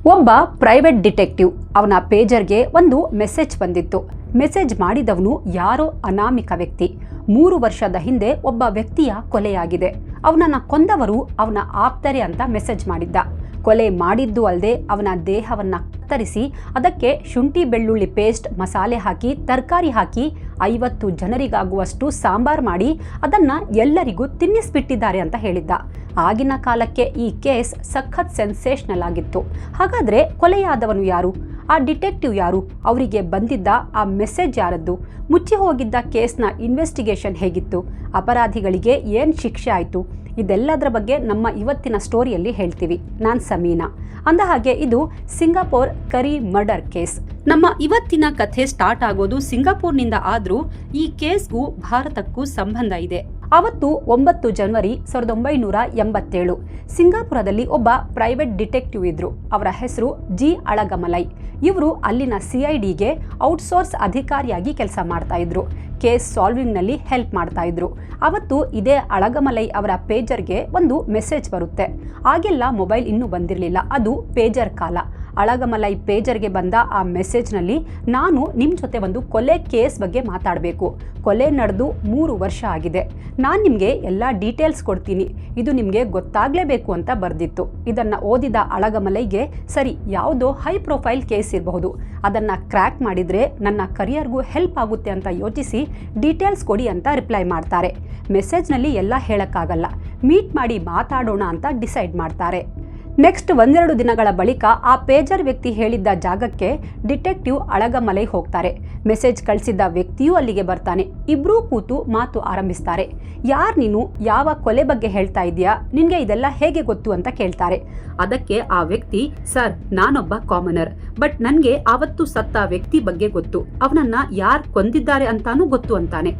ಒಬ್ಬ private detective ಅವನ ಪೇಜರ್ಗೆ ಒಂದು ಮೆಸೇಜ್ ಬಂದಿತ್ತು. ಮೆಸೇಜ್ ಮಾಡಿದವನು ಯಾರೋ ಅನಾಮಿಕ ವ್ಯಕ್ತಿ. 3 ವರ್ಷದ ಹಿಂದೆ ಒಬ್ಬ ವ್ಯಕ್ತಿಯ ಕೊಲೆಯಾಗಿದೆ. ಅವನನ್ನ ಕೊಂದವರು ಅವನ ಆಪ್ತರೆ ಅಂತ ಮೆಸೇಜ್ ಮಾಡಿದ್ದ. ಕೊಲೆ ಮಾಡಿದ್ದು ಅಲ್ಲದೆ ಅವನ ದೇಹವನ್ನ ಕತ್ತರಿಸಿ ಅದಕ್ಕೆ ಶುಂಠಿ ಬೆಳ್ಳುಳ್ಳಿ ಪೇಸ್ಟ್, ಮಸಾಲೆ ಹಾಕಿ, ತರಕಾರಿ ಹಾಕಿ 50 ಜನರಿಗಾಗುವಷ್ಟು ಸಾಂಬಾರ್ ಮಾಡಿ ಅದನ್ನ ಎಲ್ಲರಿಗೂ ತಿನ್ನಿಸ್ಬಿಟ್ಟಿದ್ದಾರೆ ಅಂತ ಹೇಳಿದ್ದ. ಆಗಿನ ಕಾಲಕ್ಕೆ ಈ ಕೇಸ್ ಸಖತ್ ಸೆನ್ಸೇಷನಲ್ ಆಗಿತ್ತು. ಹಾಗಾದ್ರೆ ಕೊಲೆಯಾದವನು ಯಾರು? ಆ ಡಿಟೆಕ್ಟಿವ್ ಯಾರು? ಅವರಿಗೆ ಬಂದಿದ್ದ ಆ ಮೆಸೇಜ್ ಯಾರದ್ದು? ಮುಚ್ಚಿ ಹೋಗಿದ್ದ ಕೇಸ್ನ ಇನ್ವೆಸ್ಟಿಗೇಷನ್ ಹೇಗಿತ್ತು? ಅಪರಾಧಿಗಳಿಗೆ ಏನು ಶಿಕ್ಷೆ ಆಯಿತು? ಇದೆಲ್ಲದರ ಬಗ್ಗೆ ನಮ್ಮ ಇವತ್ತಿನ ಸ್ಟೋರಿಯಲ್ಲಿ ಹೇಳ್ತೀವಿ. ನಾನು ಸಮೀನಾ. ಅಂದಹಾಗೆ ಇದು ಸಿಂಗಾಪುರ್ ಕರಿ ಮರ್ಡರ್ ಕೇಸ್. ನಮ್ಮ ಇವತ್ತಿನ ಕಥೆ ಸ್ಟಾರ್ಟ್ ಆಗೋದು ಸಿಂಗಾಪುರ್ನಿಂದ. ಆದ್ರೂ ಈ ಕೇಸ್ಗೂ ಭಾರತಕ್ಕೂ ಸಂಬಂಧ ಇದೆ. ಅವತ್ತು 9 ಜನವರಿ 1987 ಸಿಂಗಾಪುರದಲ್ಲಿ ಒಬ್ಬ ಪ್ರೈವೇಟ್ ಡಿಟೆಕ್ಟಿವ್ ಇದ್ರು. ಅವರ ಹೆಸರು ಜಿ ಅಳಗಮಲೈ. ಇವರು ಅಲ್ಲಿನ CIDಗೆ ಔಟ್ಸೋರ್ಸ್ ಅಧಿಕಾರಿಯಾಗಿ ಕೆಲಸ ಮಾಡ್ತಾ ಇದ್ರು. ಕೇಸ್ ಸಾಲ್ವಿಂಗ್ನಲ್ಲಿ ಹೆಲ್ಪ್ ಮಾಡ್ತಾ ಇದ್ರು. ಅವತ್ತು ಇದೇ ಅಳಗಮಲೈ ಅವರ ಪೇಜರ್ಗೆ ಒಂದು ಮೆಸೇಜ್ ಬರುತ್ತೆ. ಆಗೆಲ್ಲ ಮೊಬೈಲ್ ಇನ್ನೂ ಬಂದಿರಲಿಲ್ಲ, ಅದು ಪೇಜರ್ ಕಾಲ. ಅಳಗಮಲೈ ಪೇಜರ್ಗೆ ಬಂದ ಆ ಮೆಸೇಜ್ನಲ್ಲಿ, ನಾನು ನಿಮ್ಮ ಜೊತೆ ಒಂದು ಕೊಲೆ ಕೇಸ್ ಬಗ್ಗೆ ಮಾತಾಡಬೇಕು. ಕೊಲೆ ನಡೆದು 3 ವರ್ಷ ಆಗಿದೆ. ನಾನು ನಿಮಗೆ ಎಲ್ಲ ಡೀಟೇಲ್ಸ್ ಕೊಡ್ತೀನಿ, ಇದು ನಿಮಗೆ ಗೊತ್ತಾಗಲೇಬೇಕು ಅಂತ ಬರೆದಿತ್ತು. ಇದನ್ನು ಓದಿದ ಅಳಗಮಲೈಗೆ, ಸರಿ, ಯಾವುದೋ ಹೈ ಪ್ರೊಫೈಲ್ ಕೇಸ್ ಇರಬಹುದು, ಅದನ್ನು ಕ್ರ್ಯಾಕ್ ಮಾಡಿದರೆ ನನ್ನ ಕರಿಯರ್ಗೂ ಹೆಲ್ಪ್ ಆಗುತ್ತೆ ಅಂತ ಯೋಚಿಸಿ ಡೀಟೇಲ್ಸ್ ಕೊಡಿ ಅಂತ ರಿಪ್ಲೈ ಮಾಡ್ತಾರೆ. ಮೆಸೇಜ್ನಲ್ಲಿ ಎಲ್ಲ ಹೇಳೋಕ್ಕಾಗಲ್ಲ, ಮೀಟ್ ಮಾಡಿ ಮಾತಾಡೋಣ ಅಂತ ಡಿಸೈಡ್ ಮಾಡ್ತಾರೆ. ನೆಕ್ಸ್ಟ್ 1-2 ದಿನಗಳ ಬಳಿಕ ಆ ಪೇಜರ್ ವ್ಯಕ್ತಿ ಹೇಳಿದ್ದ ಜಾಗಕ್ಕೆ ಡಿಟೆಕ್ಟಿವ್ ಅಳಗಮಲೈ ಹೋಗ್ತಾರೆ. ಮೆಸೇಜ್ ಕಳಿಸಿದ್ದ ವ್ಯಕ್ತಿಯೂ ಅಲ್ಲಿಗೆ ಬರ್ತಾನೆ. ಇಬ್ರೂ ಕೂತು ಮಾತು ಆರಂಭಿಸ್ತಾರೆ. ಯಾರು ನೀನು? ಯಾವ ಕೊಲೆ ಬಗ್ಗೆ ಹೇಳ್ತಾ ಇದೆಯಾ? ನಿನಗೆ ಇದೆಲ್ಲ ಹೇಗೆ ಗೊತ್ತು ಅಂತ ಕೇಳ್ತಾರೆ. ಅದಕ್ಕೆ ಆ ವ್ಯಕ್ತಿ, ಸರ್, ನಾನೊಬ್ಬ ಕಾಮನರ್, ಬಟ್ ನನಗೆ ಆವತ್ತು ಸತ್ತ ವ್ಯಕ್ತಿ ಬಗ್ಗೆ ಗೊತ್ತು, ಅವನನ್ನ ಯಾರು ಕೊಂದಿದ್ದಾರೆ ಅಂತಾನೂ ಗೊತ್ತು ಅಂತಾನೆ.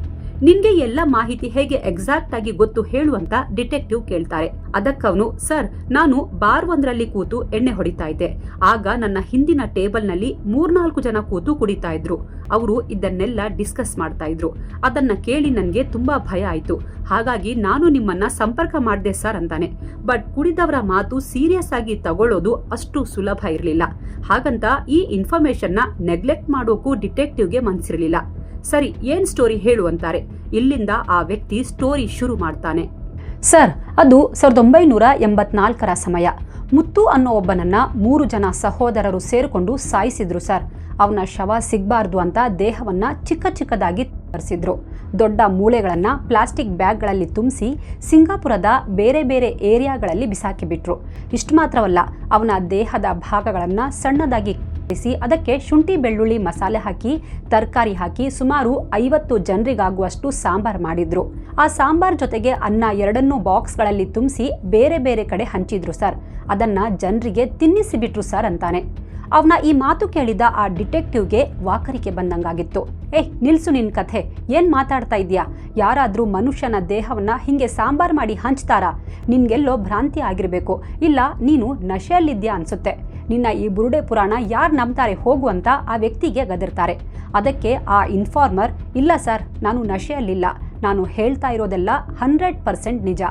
ನಿನ್ಗೆ ಎಲ್ಲ ಮಾಹಿತಿ ಹೇಗೆ ಎಕ್ಸಾಕ್ಟ್ ಆಗಿ ಗೊತ್ತು ಹೇಳು ಅಂತ ಡಿಟೆಕ್ಟಿವ್ ಕೇಳ್ತಾರೆ. ಅದಕ್ಕವನು, ಸರ್, ನಾನು ಬಾರ್ ಒಂದರಲ್ಲಿ ಕೂತು ಎಣ್ಣೆ ಹೊಡಿತಾ ಇದ್ದೆ. ಆಗ ನನ್ನ ಹಿಂದಿನ ಟೇಬಲ್ನಲ್ಲಿ 3-4 ಜನ ಕೂತು ಕುಡಿತಾ ಇದ್ರು. ಅವರು ಇದನ್ನೆಲ್ಲ ಡಿಸ್ಕಸ್ ಮಾಡ್ತಾ ಇದ್ರು. ಅದನ್ನ ಕೇಳಿ ನನಗೆ ತುಂಬಾ ಭಯ ಆಯ್ತು. ಹಾಗಾಗಿ ನಾನು ನಿಮ್ಮನ್ನ ಸಂಪರ್ಕ ಮಾಡಿದೆ ಸರ್ ಅಂತಾನೆ. ಬಟ್ ಕುಡಿದವರ ಮಾತು ಸೀರಿಯಸ್ ಆಗಿ ತಗೊಳ್ಳೋದು ಅಷ್ಟು ಸುಲಭ ಇರಲಿಲ್ಲ. ಹಾಗಂತ ಈ ಇನ್ಫಾರ್ಮೇಶನ್ ನ ನೆಗ್ಲೆಕ್ಟ್ ಮಾಡೋಕು ಡಿಟೆಕ್ಟಿವ್ಗೆ ಮನ್ಸಿರ್ಲಿಲ್ಲ. ಸರಿ, ಏನ್ ಸ್ಟೋರಿ ಹೇಳು ಅಂತಾರೆ. ಇಲ್ಲಿಂದ ಆ ವ್ಯಕ್ತಿ ಸ್ಟೋರಿ ಶುರು ಮಾಡ್ತಾನೆ. ಸರ್, ಅದು 1984ರ ಸಮಯ. ಮುತ್ತು ಅನ್ನೋ ಒಬ್ಬನನ್ನ 3 ಜನ ಸಹೋದರರು ಸೇರಿಕೊಂಡು ಸಾಯಿಸಿದ್ರು ಸರ್. ಅವನ ಶವ ಸಿಗಬಾರ್ದು ಅಂತ ದೇಹವನ್ನ ಚಿಕ್ಕದಾಗಿ ತರಿಸಿದ್ರು. ದೊಡ್ಡ ಮೂಳೆಗಳನ್ನ ಪ್ಲಾಸ್ಟಿಕ್ ಬ್ಯಾಗ್ಗಳಲ್ಲಿ ತುಂಬಿಸಿ ಸಿಂಗಾಪುರದ ಬೇರೆ ಬೇರೆ ಏರಿಯಾಗಳಲ್ಲಿ ಬಿಸಾಕಿಬಿಟ್ರು. ಇಷ್ಟು ಮಾತ್ರವಲ್ಲ, ಅವನ ದೇಹದ ಭಾಗಗಳನ್ನ ಸಣ್ಣದಾಗಿ ಅದಕ್ಕೆ ಶುಂಠಿ ಬೆಳ್ಳುಳ್ಳಿ ಮಸಾಲೆ ಹಾಕಿ, ತರಕಾರಿ ಹಾಕಿ ಸುಮಾರು 50 ಜನರಿಗಾಗುವಷ್ಟು ಸಾಂಬಾರ್ ಮಾಡಿದ್ರು. ಆ ಸಾಂಬಾರ್ ಜೊತೆಗೆ ಅನ್ನ ಎರಡನ್ನೂ ಬಾಕ್ಸ್ಗಳಲ್ಲಿ ತುಂಬಿಸಿ ಬೇರೆ ಬೇರೆ ಕಡೆ ಹಂಚಿದ್ರು ಸರ್. ಅದನ್ನ ಜನರಿಗೆ ತಿನ್ನಿಸಿಬಿಟ್ರು ಸರ್ ಅಂತಾನೆ. ಅವನ ಈ ಮಾತು ಕೇಳಿದ ಆ ಡಿಟೆಕ್ಟಿವ್ಗೆ ವಾಕರಿಕೆ ಬಂದಂಗಾಗಿತ್ತು. ನಿಲ್ಸು ನಿನ್ ಕಥೆ, ಏನ್ ಮಾತಾಡ್ತಾ ಇದ್ಯಾ? ಯಾರಾದ್ರೂ ಮನುಷ್ಯನ ದೇಹವನ್ನ ಹಿಂಗೆ ಸಾಂಬಾರ್ ಮಾಡಿ ಹಂಚ್ತಾರಾ? ನಿನ್ಗೆಲ್ಲೋ ಭ್ರಾಂತಿ ಆಗಿರ್ಬೇಕು, ಇಲ್ಲ ನೀನು ನಶೆಯಲ್ಲಿದ್ಯಾ ಅನ್ಸುತ್ತೆ. ನಿನ್ನ ಈ ಬುರುಡೆ ಪುರಾಣ ಯಾರು ನಂಬ್ತಾರೆ, ಹೋಗು ಅಂತ ಆ ವ್ಯಕ್ತಿಗೆ ಗದರ್ತಾರೆ. ಅದಕ್ಕೆ ಆ ಇನ್ಫಾರ್ಮರ್, ಇಲ್ಲ ಸರ್, ನಾನು ನಶೆಯಲ್ಲಿಲ್ಲ, ನಾನು ಹೇಳ್ತಾ ಇರೋದೆಲ್ಲ 100% ನಿಜ.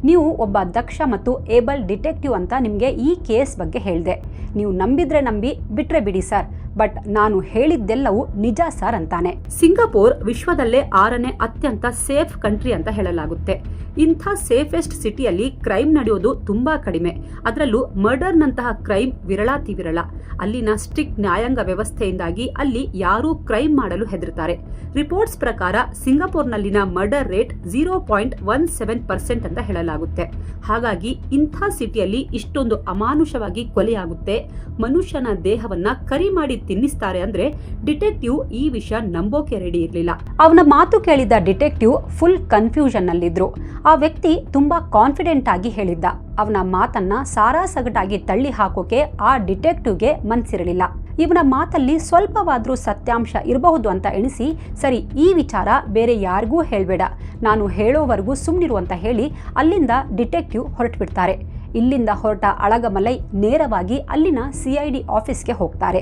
ನೀವು ಒಬ್ಬ ದಕ್ಷ ಮತ್ತು ಏಬಲ್ ಡಿಟೆಕ್ಟಿವ್ ಅಂತ ನಿಮಗೆ ಈ ಕೇಸ್ ಬಗ್ಗೆ ಹೇಳಿದೆ. ನೀವು ನಂಬಿದ್ರೆ ನಂಬಿ, ಬಿಟ್ರೆ ಬಿಡಿ ಸರ್, ಬಟ್ ನಾನು ಹೇಳಿದ್ದೆಲ್ಲವೂ ನಿಜ ಸರ್ ಅಂತಾನೆ. ಸಿಂಗಾಪುರ್ ವಿಶ್ವದಲ್ಲೇ 6ನೇ ಅತ್ಯಂತ ಸೇಫ್ ಕಂಟ್ರಿ ಅಂತ ಹೇಳಲಾಗುತ್ತೆ. ಇಂಥ ಸೇಫೆಸ್ಟ್ ಸಿಟಿಯಲ್ಲಿ ಕ್ರೈಮ್ ನಡೆಯೋದು ತುಂಬಾ ಕಡಿಮೆ. ಅದರಲ್ಲೂ ಮರ್ಡರ್ನಂತಹ ಕ್ರೈಮ್ ವಿರಳಾತಿ ವಿರಳ. ಅಲ್ಲಿನ ಸ್ಟ್ರಿಕ್ಟ್ ನ್ಯಾಯಾಂಗ ವ್ಯವಸ್ಥೆಯಿಂದಾಗಿ ಅಲ್ಲಿ ಯಾರೂ ಕ್ರೈಮ್ ಮಾಡಲು ಹೆದರ್ತಾರೆ. ರಿಪೋರ್ಟ್ಸ್ ಪ್ರಕಾರ ಸಿಂಗಾಪುರ್ನಲ್ಲಿನ ಮರ್ಡರ್ ರೇಟ್ 0.17% ಅಂತ ಹೇಳಲಾಗುತ್ತೆ. ಹಾಗಾಗಿ ಇಂಥ ಸಿಟಿಯಲ್ಲಿ ಇಷ್ಟೊಂದು ಅಮಾನುಷವಾಗಿ ಕೊಲೆಯಾಗುತ್ತೆ, ಮನುಷ್ಯನ ದೇಹವನ್ನ ಕರಿ ಮಾಡಿ ತಿನ್ನಿಸ್ತಾರೆ ಅಂದ್ರೆ ಡಿಟೆಕ್ಟಿವ್ ಈ ವಿಷಯ ನಂಬೋಕೆ ರೆಡಿ ಇರಲಿಲ್ಲ. ಅವನ ಮಾತು ಕೇಳಿದ ಡಿಟೆಕ್ಟಿವ್ ಫುಲ್ ಕನ್ಫ್ಯೂಷನ್ ನಲ್ಲಿದ್ರು. ಆ ವ್ಯಕ್ತಿ ತುಂಬಾ ಕಾನ್ಫಿಡೆಂಟ್ ಆಗಿ ಹೇಳಿದ್ದ. ಅವನ ಮಾತನ್ನ ಸಾರಾಸಗಟಾಗಿ ತಳ್ಳಿ ಹಾಕೋಕೆ ಆ ಡಿಟೆಕ್ಟಿವ್ಗೆ ಮನ್ಸಿರಲಿಲ್ಲ. ಇವನ ಮಾತಲ್ಲಿ ಸ್ವಲ್ಪವಾದ್ರೂ ಸತ್ಯಾಂಶ ಇರಬಹುದು ಅಂತ ಎಣಿಸಿ, ಸರಿ, ಈ ವಿಚಾರ ಬೇರೆ ಯಾರಿಗೂ ಹೇಳ್ಬೇಡ, ನಾನು ಹೇಳೋವರೆಗೂ ಸುಮ್ಮನಿರು ಅಂತ ಹೇಳಿ ಅಲ್ಲಿಂದ ಡಿಟೆಕ್ಟಿವ್ ಹೊರಟುಬಿಡ್ತಾರೆ. ಇಲ್ಲಿಂದ ಹೊರಟ ಅಳಗಮಲೈ ನೇರವಾಗಿ ಅಲ್ಲಿನ CID ಆಫೀಸ್ಗೆ ಹೋಗ್ತಾರೆ.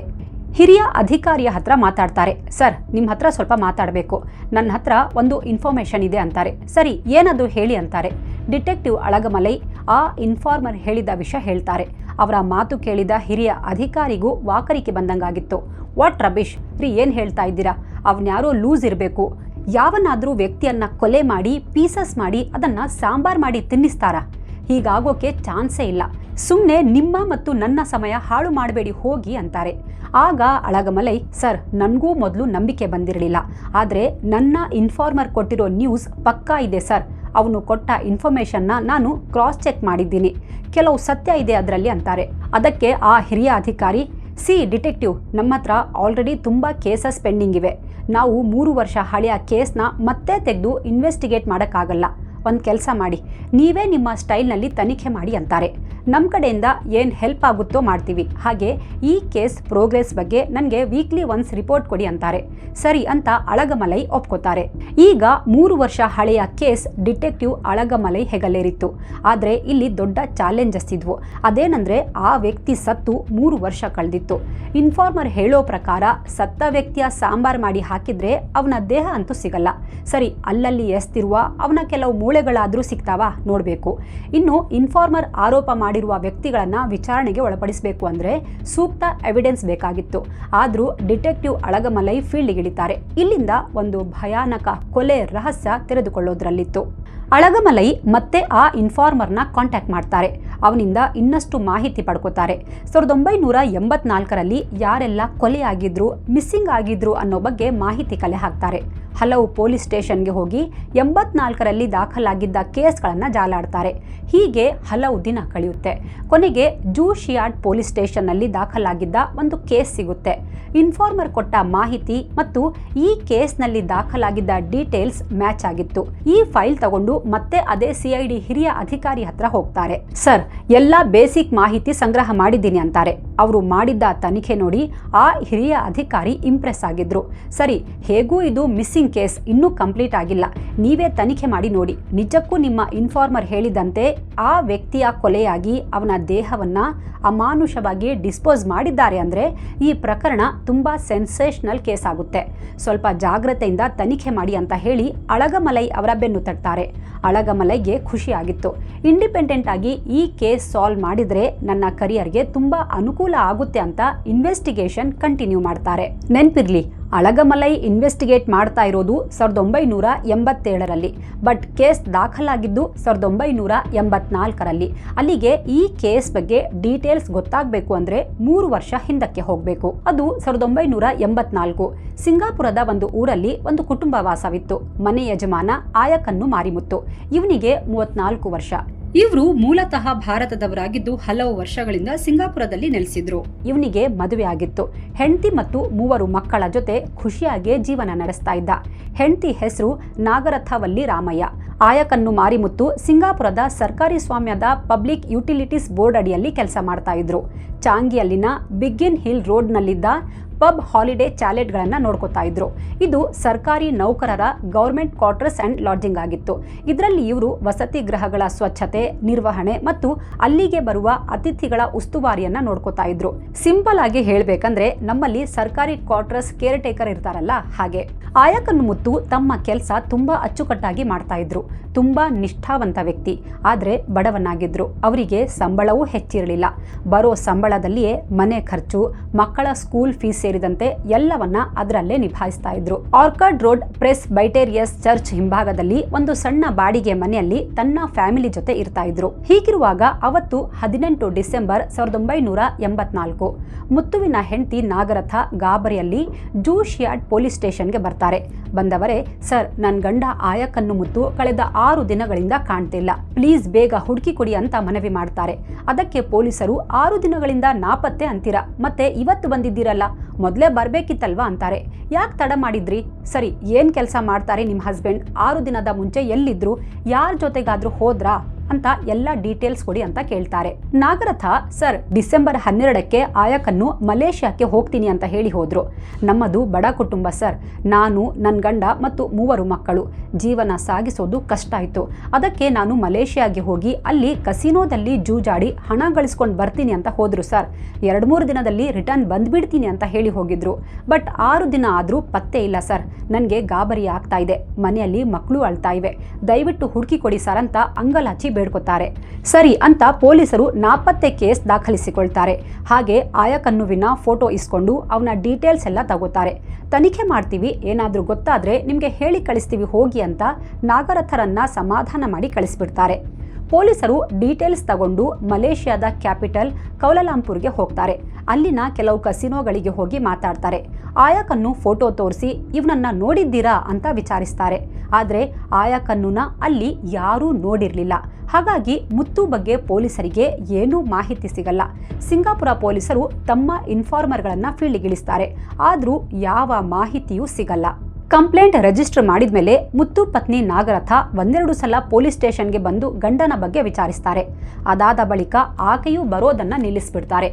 ಹಿರಿಯ ಅಧಿಕಾರಿಯ ಹತ್ರ ಮಾತಾಡ್ತಾರೆ. ಸರ್, ನಿಮ್ಮ ಹತ್ರ ಸ್ವಲ್ಪ ಮಾತಾಡಬೇಕು, ನನ್ನ ಹತ್ರ ಒಂದು ಇನ್ಫಾರ್ಮೇಷನ್ ಇದೆ ಅಂತಾರೆ. ಸರಿ, ಏನದು ಹೇಳಿ ಅಂತಾರೆ. ಡಿಟೆಕ್ಟಿವ್ ಅಳಗಮಲೈ ಆ ಇನ್ಫಾರ್ಮರ್ ಹೇಳಿದ ವಿಷಯ ಹೇಳ್ತಾರೆ. ಅವರ ಮಾತು ಕೇಳಿದ ಹಿರಿಯ ಅಧಿಕಾರಿಗೂ ವಾಕರಿಕೆ ಬಂದಂಗಾಗಿತ್ತು. ವಾಟ್ ರಬಿಶ್ ರೀ, ಏನು ಹೇಳ್ತಾ ಇದ್ದೀರಾ? ಅವನ್ಯಾರೋ ಲೂಸ್ ಇರಬೇಕು. ಯಾವನಾದರೂ ವ್ಯಕ್ತಿಯನ್ನ ಕೊಲೆ ಮಾಡಿ ಪೀಸಸ್ ಮಾಡಿ ಅದನ್ನ ಸಾಂಬಾರ್ ಮಾಡಿ ತಿನ್ನಿಸ್ತಾರಾ? ಹೀಗಾಗೋಕೆ ಚಾನ್ಸೇ ಇಲ್ಲ. ಸುಮ್ಮನೆ ನಿಮ್ಮ ಮತ್ತು ನನ್ನ ಸಮಯ ಹಾಳು ಮಾಡಬೇಡಿ ಹೋಗಿ ಅಂತಾರೆ. ಆಗ ಅಳಗಮಲೈ, ಸರ್, ನನಗೂ ಮೊದಲು ನಂಬಿಕೆ ಬಂದಿರಲಿಲ್ಲ. ಆದರೆ ನನ್ನ ಇನ್ಫಾರ್ಮರ್ ಕೊಟ್ಟಿರೋ ನ್ಯೂಸ್ ಪಕ್ಕಾ ಇದೆ ಸರ್. ಅವನು ಕೊಟ್ಟ ಇನ್ಫಾರ್ಮೇಷನ್ನ ನಾನು ಕ್ರಾಸ್ ಚೆಕ್ ಮಾಡಿದ್ದೀನಿ. ಕೆಲವು ಸತ್ಯ ಇದೆ ಅದರಲ್ಲಿ ಅಂತಾರೆ. ಅದಕ್ಕೆ ಆ ಹಿರಿಯ ಅಧಿಕಾರಿ, ಡಿಟೆಕ್ಟಿವ್, ನಮ್ಮ ಹತ್ರ ಆಲ್ರೆಡಿ ತುಂಬ ಕೇಸಸ್ ಪೆಂಡಿಂಗ್ ಇವೆ. ನಾವು 3 ವರ್ಷ ಹಳೆಯ ಕೇಸ್ನ ಮತ್ತೆ ತೆಗೆದು ಇನ್ವೆಸ್ಟಿಗೇಟ್ ಮಾಡೋಕ್ಕಾಗಲ್ಲ. ಒಂದು ಕೆಲಸ ಮಾಡಿ, ನೀವೇ ನಿಮ್ಮ ಸ್ಟೈಲ್ನಲ್ಲಿ ತನಿಖೆ ಮಾಡಿ ಅಂತಾರೆ. ನಮ್ಮ ಕಡೆಯಿಂದ ಏನು ಹೆಲ್ಪ್ ಆಗುತ್ತೋ ಮಾಡ್ತೀವಿ. ಹಾಗೆ ಈ ಕೇಸ್ ಪ್ರೋಗ್ರೆಸ್ ಬಗ್ಗೆ ನನಗೆ ವೀಕ್ಲಿ ಒನ್ಸ್ ರಿಪೋರ್ಟ್ ಕೊಡಿ ಅಂತಾರೆ. ಸರಿ ಅಂತ ಅಳಗಮಲೈ ಒಪ್ಕೋತಾರೆ. ಈಗ 3 ವರ್ಷ ಹಳೆಯ ಕೇಸ್ ಡಿಟೆಕ್ಟಿವ್ ಅಳಗಮಲೈ ಹೆಗಲೇರಿತ್ತು. ಆದರೆ ಇಲ್ಲಿ ದೊಡ್ಡ ಚಾಲೆಂಜಸ್ ಇದ್ವು. ಅದೇನೆಂದರೆ ಆ ವ್ಯಕ್ತಿ ಸತ್ತು 3 ವರ್ಷ ಕಳೆದಿತ್ತು. ಇನ್ಫಾರ್ಮರ್ ಹೇಳೋ ಪ್ರಕಾರ ಸತ್ತ ವ್ಯಕ್ತಿಯ ಸಾಂಬಾರ್ ಮಾಡಿ ಹಾಕಿದ್ರೆ ಅವನ ದೇಹ ಅಂತೂ ಸಿಗಲ್ಲ. ಸರಿ, ಅಲ್ಲಲ್ಲಿ ಎಸ್ತಿರುವ ಅವನ ಕೆಲವು ಮೂಳೆಗಳಾದರೂ ಸಿಗ್ತಾವಾ ನೋಡಬೇಕು. ಇನ್ನು ಇನ್ಫಾರ್ಮರ್ ಆರೋಪ ಮಾಡಿರುವ ವ್ಯಕ್ತಿಗಳನ್ನು ವಿಚಾರಣೆಗೆ ಒಳಪಡಿಸಬೇಕು ಅಂದರೆ ಸೂಕ್ತ ಎವಿಡೆನ್ಸ್ ಬೇಕಾಗಿತ್ತು. ಆದರೂ ಡಿಟೆಕ್ಟಿವ್ ಅಳಗಮಲೈ ಫೀಲ್ಡ್ಗಿಳಿತಾರೆ. ಇಲ್ಲಿಂದ ಒಂದು ಭಯಾನಕ ಕೊಲೆ ರಹಸ್ಯ ತೆರೆದುಕೊಳ್ಳೋದ್ರಲ್ಲಿತ್ತು. ಅಳಗಮಲೈ ಮತ್ತೆ ಆ ಇನ್ಫಾರ್ಮರ್ನ ಕಾಂಟ್ಯಾಕ್ಟ್ ಮಾಡ್ತಾರೆ. ಅವನಿಂದ ಇನ್ನಷ್ಟು ಮಾಹಿತಿ ಪಡ್ಕೋತಾರೆ. 1984ರಲ್ಲಿ ಯಾರೆಲ್ಲ ಕೊಲೆಯಾಗಿದ್ರು, ಮಿಸ್ಸಿಂಗ್ ಆಗಿದ್ರು ಅನ್ನೋ ಬಗ್ಗೆ ಮಾಹಿತಿ ಕಲೆ ಹಾಕ್ತಾರೆ. ಹಲವು ಪೊಲೀಸ್ ಸ್ಟೇಷನ್ಗೆ ಹೋಗಿ 84ರಲ್ಲಿ ದಾಖಲಾಗಿದ್ದ ಕೇಸ್ಗಳನ್ನು ಜಾಲಾಡ್ತಾರೆ. ಹೀಗೆ ಹಲವು ದಿನ ಕಳೆಯುತ್ತೆ. ಕೊನೆಗೆ ಜೂಶಿಯಾರ್ಡ್ ಪೊಲೀಸ್ ಸ್ಟೇಷನ್ನಲ್ಲಿ ದಾಖಲಾಗಿದ್ದ ಒಂದು ಕೇಸ್ ಸಿಗುತ್ತೆ. ಇನ್ಫಾರ್ಮರ್ ಕೊಟ್ಟ ಮಾಹಿತಿ ಮತ್ತು ಈ ಕೇಸ್ನಲ್ಲಿ ದಾಖಲಾಗಿದ್ದ ಡೀಟೇಲ್ಸ್ ಮ್ಯಾಚ್ ಆಗಿತ್ತು. ಈ ಫೈಲ್ ತಗೊಂಡು ಮತ್ತೆ ಅದೇ CID ಹಿರಿಯ ಅಧಿಕಾರಿ ಹತ್ರ ಹೋಗ್ತಾರೆ. ಸರ್, ಎಲ್ಲ ಬೇಸಿಕ್ ಮಾಹಿತಿ ಸಂಗ್ರಹ ಮಾಡಿದ್ದೀನಿ ಅಂತಾರೆ. ಅವರು ಮಾಡಿದ್ದ ತನಿಖೆ ನೋಡಿ ಆ ಹಿರಿಯ ಅಧಿಕಾರಿ ಇಂಪ್ರೆಸ್ ಆಗಿದ್ರು. ಸರಿ, ಹೇಗೂ ಇದು ಮಿಸ್ಸಿಂಗ್ ಕೇಸ್ ಇನ್ನೂ ಕಂಪ್ಲೀಟ್ ಆಗಿಲ್ಲ. ನೀವೇ ತನಿಖೆ ಮಾಡಿ ನೋಡಿ. ನಿಜಕ್ಕೂ ನಿಮ್ಮ ಇನ್ಫಾರ್ಮರ್ ಹೇಳಿದಂತೆ ಆ ವ್ಯಕ್ತಿಯ ಕೊಲೆಯಾಗಿ ಅವನ ದೇಹವನ್ನ ಅಮಾನುಷವಾಗಿ ಡಿಸ್ಪೋಸ್ ಮಾಡಿದ್ದಾರೆ ಅಂದರೆ ಈ ಪ್ರಕರಣ ತುಂಬಾ ಸೆನ್ಸೇಷನಲ್ ಕೇಸ್ ಆಗುತ್ತೆ. ಸ್ವಲ್ಪ ಜಾಗ್ರತೆಯಿಂದ ತನಿಖೆ ಮಾಡಿ ಅಂತ ಹೇಳಿ ಅಳಗಮಲೈ ಅವರ ಬೆನ್ನು ತಟ್ತಾರೆ. ಅಳಗಮಲೈಗೆ ಖುಷಿಯಾಗಿತ್ತು. ಇಂಡಿಪೆಂಡೆಂಟ್ ಆಗಿ ಈ ಕೇಸ್ ಸಾಲ್ವ್ ಮಾಡಿದ್ರೆ ನನ್ನ ಕರಿಯರ್ಗೆ ತುಂಬಾ ಅನುಕೂಲ ಆಗುತ್ತೆ ಅಂತ ಇನ್ವೆಸ್ಟಿಗೇಷನ್ ಕಂಟಿನ್ಯೂ ಮಾಡ್ತಾರೆ. ನೆನ್ಪಿರ್ಲಿ, ಅಳಗಮಲೈ ಇನ್ವೆಸ್ಟಿಗೇಟ್ ಮಾಡ್ತಾ ಇರೋದು 1987ರಲ್ಲಿ. ಬಟ್ ಕೇಸ್ ದಾಖಲಾಗಿದ್ದು 1984ರಲ್ಲಿ. ಅಲ್ಲಿಗೆ ಈ ಕೇಸ್ ಬಗ್ಗೆ ಡೀಟೇಲ್ಸ್ ಗೊತ್ತಾಗಬೇಕು ಅಂದರೆ 3 ವರ್ಷ ಹಿಂದಕ್ಕೆ ಹೋಗಬೇಕು. ಅದು 1984. ಸಿಂಗಾಪುರದ ಒಂದು ಊರಲ್ಲಿ ಒಂದು ಕುಟುಂಬ ವಾಸವಿತ್ತು. ಮನೆ ಯಜಮಾನ ಆಯಕನ್ನು ಮಾರಿಮುತ್ತು. ಇವನಿಗೆ 34 ವರ್ಷ. ಇವರು ಮೂಲತಃ ಭಾರತದವರಾಗಿದ್ದು ಹಲವು ವರ್ಷಗಳಿಂದ ಸಿಂಗಾಪುರದಲ್ಲಿ ನೆಲೆಸಿದ್ರು. ಇವನಿಗೆ ಮದುವೆ ಆಗಿತ್ತು. ಹೆಂಡತಿ ಮತ್ತು 3 ಮಕ್ಕಳ ಜೊತೆ ಖುಷಿಯಾಗಿ ಜೀವನ ನಡೆಸ್ತಾ ಇದ್ದ. ಹೆಂಡತಿ ಹೆಸರು ನಾಗರಥವಲ್ಲಿ ರಾಮಯ್ಯ. ಆಯಕನ್ನು ಮಾರಿಮುತ್ತು ಸಿಂಗಾಪುರದ ಸರ್ಕಾರಿ ಸ್ವಾಮ್ಯದ ಪಬ್ಲಿಕ್ ಯುಟಿಲಿಟೀಸ್ ಬೋರ್ಡ್ ಅಡಿಯಲ್ಲಿ ಕೆಲಸ ಮಾಡ್ತಾ ಇದ್ರು. ಚಾಂಗಿಯಲ್ಲಿನ ಬಿಗ್ಗಿನ್ ಹಿಲ್ ರೋಡ್ನಲ್ಲಿದ್ದ ಪಬ್ ಹಾಲಿಡೇ ಚಾಲೆಟ್ಗಳನ್ನು ನೋಡ್ಕೋತಾ ಇದ್ರು. ಇದು ಸರ್ಕಾರಿ ನೌಕರರ ಗೌರ್ಮೆಂಟ್ ಕ್ವಾರ್ಟರ್ಸ್ ಅಂಡ್ ಲಾಡ್ಜಿಂಗ್ ಆಗಿತ್ತು. ಇದರಲ್ಲಿ ಇವರು ವಸತಿ ಗೃಹಗಳ ಸ್ವಚ್ಛತೆ, ನಿರ್ವಹಣೆ ಮತ್ತು ಅಲ್ಲಿಗೆ ಬರುವ ಅತಿಥಿಗಳ ಉಸ್ತುವಾರಿಯನ್ನ ನೋಡ್ಕೋತಾ ಇದ್ರು. ಸಿಂಪಲ್ ಆಗಿ ಹೇಳ್ಬೇಕಂದ್ರೆ ನಮ್ಮಲ್ಲಿ ಸರ್ಕಾರಿ ಕ್ವಾರ್ಟರ್ಸ್ ಕೇರ್ ಟೇಕರ್ ಇರ್ತಾರಲ್ಲ ಹಾಗೆ. ಆಯಕನ್ನು ಮುತ್ತು ತಮ್ಮ ಕೆಲಸ ತುಂಬಾ ಅಚ್ಚುಕಟ್ಟಾಗಿ ಮಾಡ್ತಾ ಇದ್ರು. ತುಂಬಾ ನಿಷ್ಠಾವಂತ ವ್ಯಕ್ತಿ. ಆದ್ರೆ ಬಡವನಾಗಿದ್ರು. ಅವರಿಗೆ ಸಂಬಳವೂ ಹೆಚ್ಚಿರಲಿಲ್ಲ. ಬರೋ ಸಂಬಳದಲ್ಲಿಯೇ ಮನೆ ಖರ್ಚು, ಮಕ್ಕಳ ಸ್ಕೂಲ್ ಫೀಸ್ ಸೇರಿದಂತೆ ಎಲ್ಲವನ್ನ ಅದರಲ್ಲೇ ನಿಭಾಯಿಸ್ತಾ ಇದ್ರು. ಆರ್ಕಾಡ್ ರೋಡ್ ಪ್ರೆಸ್ ಬೈಟೇರಿಯಸ್ ಚರ್ಚ್ ಹಿಂಭಾಗದಲ್ಲಿ ಒಂದು ಸಣ್ಣ ಬಾಡಿಗೆ ಮನೆಯಲ್ಲಿ ತನ್ನ ಫ್ಯಾಮಿಲಿ ಜೊತೆ ಇರ್ತಾ ಇದ್ರು. ಹೀಗಿರುವಾಗ ಅವತ್ತು 18 ಡಿಸೆಂಬರ್ 1984 ಮುತ್ತುವಿನ ಹೆಂಡತಿ ನಾಗರಥ ಗಾಬರಿಯಲ್ಲಿ ಜೂಶಿಯಾರ್ಡ್ ಪೊಲೀಸ್ ಸ್ಟೇಷನ್ಗೆ ಬರ್ತಾರೆ. ಬಂದವರೇ, ಸರ್, ನನ್ನ ಗಂಡ ಆಯಕನ್ನು ಮುತ್ತು ಕಳೆದ 6 ದಿನಗಳಿಂದ ಕಾಣ್ತಿಲ್ಲ. ಪ್ಲೀಸ್ ಬೇಗ ಹುಡುಕಿ ಕೊಡಿ ಅಂತ ಮನವಿ ಮಾಡ್ತಾರೆ. ಅದಕ್ಕೆ ಪೊಲೀಸರು 6 ದಿನಗಳಿಂದ ನಾಪತ್ತೆ ಅಂತೀರಾ, ಮತ್ತೆ ಇವತ್ತು ಬಂದಿದ್ದೀರಲ್ಲ, ಮೊದಲೇ ಬರ್ಬೇಕಿತ್ತಲ್ವಾ ಅಂತಾರೆ. ಯಾಕೆ ತಡ ಮಾಡಿದ್ರಿ? ಸರಿ, ಏನ್ ಕೆಲಸ ಮಾಡ್ತಾರೆ ನಿಮ್ಮ ಹಸ್ಬೆಂಡ್? 6 ದಿನದ ಮುಂಚೆ ಎಲ್ಲಿದ್ರು? ಯಾರ ಜೊತೆಗಾದ್ರೂ ಹೋದ್ರಾ ಅಂತ ಎಲ್ಲ ಡೀಟೇಲ್ಸ್ ಕೊಡಿ ಅಂತ ಕೇಳ್ತಾರೆ. ನಾಗರಥ, ಸರ್, ಡಿಸೆಂಬರ್ 12ಕ್ಕೆ ಆಯಕನ್ನು ಮಲೇಷ್ಯಾಕ್ಕೆ ಹೋಗ್ತೀನಿ ಅಂತ ಹೇಳಿ ಹೋದ್ರು. ನಮ್ಮದು ಬಡ ಕುಟುಂಬ ಸರ್. ನಾನು, ನನ್ನ ಗಂಡ ಮತ್ತು 3 ಮಕ್ಕಳು. ಜೀವನ ಸಾಗಿಸೋದು ಕಷ್ಟ ಆಯ್ತು. ಅದಕ್ಕೆ ನಾನು ಮಲೇಷ್ಯಾಗೆ ಹೋಗಿ ಅಲ್ಲಿ ಕಸಿನೋದಲ್ಲಿ ಜೂಜಾಡಿ ಹಣ ಗಳಿಸ್ಕೊಂಡು ಬರ್ತೀನಿ ಅಂತ ಹೋದ್ರು ಸರ್. 2-3 ದಿನದಲ್ಲಿ ರಿಟರ್ನ್ ಬಂದ್ಬಿಡ್ತೀನಿ ಅಂತ ಹೇಳಿ ಹೋಗಿದ್ರು. ಬಟ್ 6 ದಿನ ಆದ್ರೂ ಪತ್ತೆ ಇಲ್ಲ ಸರ್. ನನಗೆ ಗಾಬರಿ ಆಗ್ತಾ ಇದೆ. ಮನೆಯಲ್ಲಿ ಮಕ್ಕಳು ಅಳ್ತಾ ಇವೆ. ದಯವಿಟ್ಟು ಹುಡುಕಿ ಕೊಡಿ ಸರ್ ಅಂತ ಅಂಗಲಾಚಿ ಬೇಡ್ಕೊತಾರೆ. ಸರಿ ಅಂತ ಪೊಲೀಸರು ನಾಪತ್ತೆ ಕೇಸ್ ದಾಖಲಿಸಿಕೊಳ್ತಾರೆ. ಹಾಗೆ ಆಯಕನ್ನುವಿನ ಫೋಟೋ ಇಸ್ಕೊಂಡು ಅವನ ಡೀಟೇಲ್ಸ್ ಎಲ್ಲ ತಗೋತಾರೆ. ತನಿಖೆ ಮಾಡ್ತೀವಿ, ಏನಾದರೂ ಗೊತ್ತಾದರೆ ನಿಮಗೆ ಹೇಳಿ ಕಳಿಸ್ತೀವಿ ಹೋಗಿ ಅಂತ ನಾಗರಥರನ್ನ ಸಮಾಧಾನ ಮಾಡಿ ಕಳಿಸ್ಬಿಡ್ತಾರೆ. ಪೊಲೀಸರು ಡೀಟೇಲ್ಸ್ ತಗೊಂಡು ಮಲೇಷ್ಯಾದ ಕ್ಯಾಪಿಟಲ್ ಕೌಲಾಲಂಪುರ್ಗೆ ಹೋಗ್ತಾರೆ. ಅಲ್ಲಿನ ಕೆಲವು ಕಸಿನೋಗಳಿಗೆ ಹೋಗಿ ಮಾತಾಡ್ತಾರೆ. ಆಯಕನ್ನು ಫೋಟೋ ತೋರಿಸಿ ಇವನನ್ನ ನೋಡಿದ್ದೀರಾ ಅಂತ ವಿಚಾರಿಸ್ತಾರೆ. ಆದರೆ ಆಯಕನ್ನುನ ಅಲ್ಲಿ ಯಾರೂ ನೋಡಿರಲಿಲ್ಲ. ಹಾಗಾಗಿ ಮುತ್ತು ಬಗ್ಗೆ ಪೊಲೀಸರಿಗೆ ಏನೂ ಮಾಹಿತಿ ಸಿಗಲ್ಲ. ಸಿಂಗಾಪುರ ಪೊಲೀಸರು ತಮ್ಮ ಇನ್ಫಾರ್ಮರ್ಗಳನ್ನು ಫೀಲ್ಡಿಗಿಳಿಸ್ತಾರೆ. ಆದರೂ ಯಾವ ಮಾಹಿತಿಯೂ ಸಿಗಲ್ಲ. ಕಂಪ್ಲೇಂಟ್ ರಿಜಿಸ್ಟರ್ ಮಾಡಿದ್ಮೇಲೆ ಮುತ್ತು ಪತ್ನಿ ನಾಗರಥ ಒಂದೆರಡು ಸಲ ಪೊಲೀಸ್ ಸ್ಟೇಷನ್ಗೆ ಬಂದು ಗಂಡನ ಬಗ್ಗೆ ವಿಚಾರಿಸ್ತಾರೆ. ಅದಾದ ಬಳಿಕ ಆಕೆಯೂ ಬರೋದನ್ನ ನಿಲ್ಲಿಸ್ಬಿಡ್ತಾರೆ.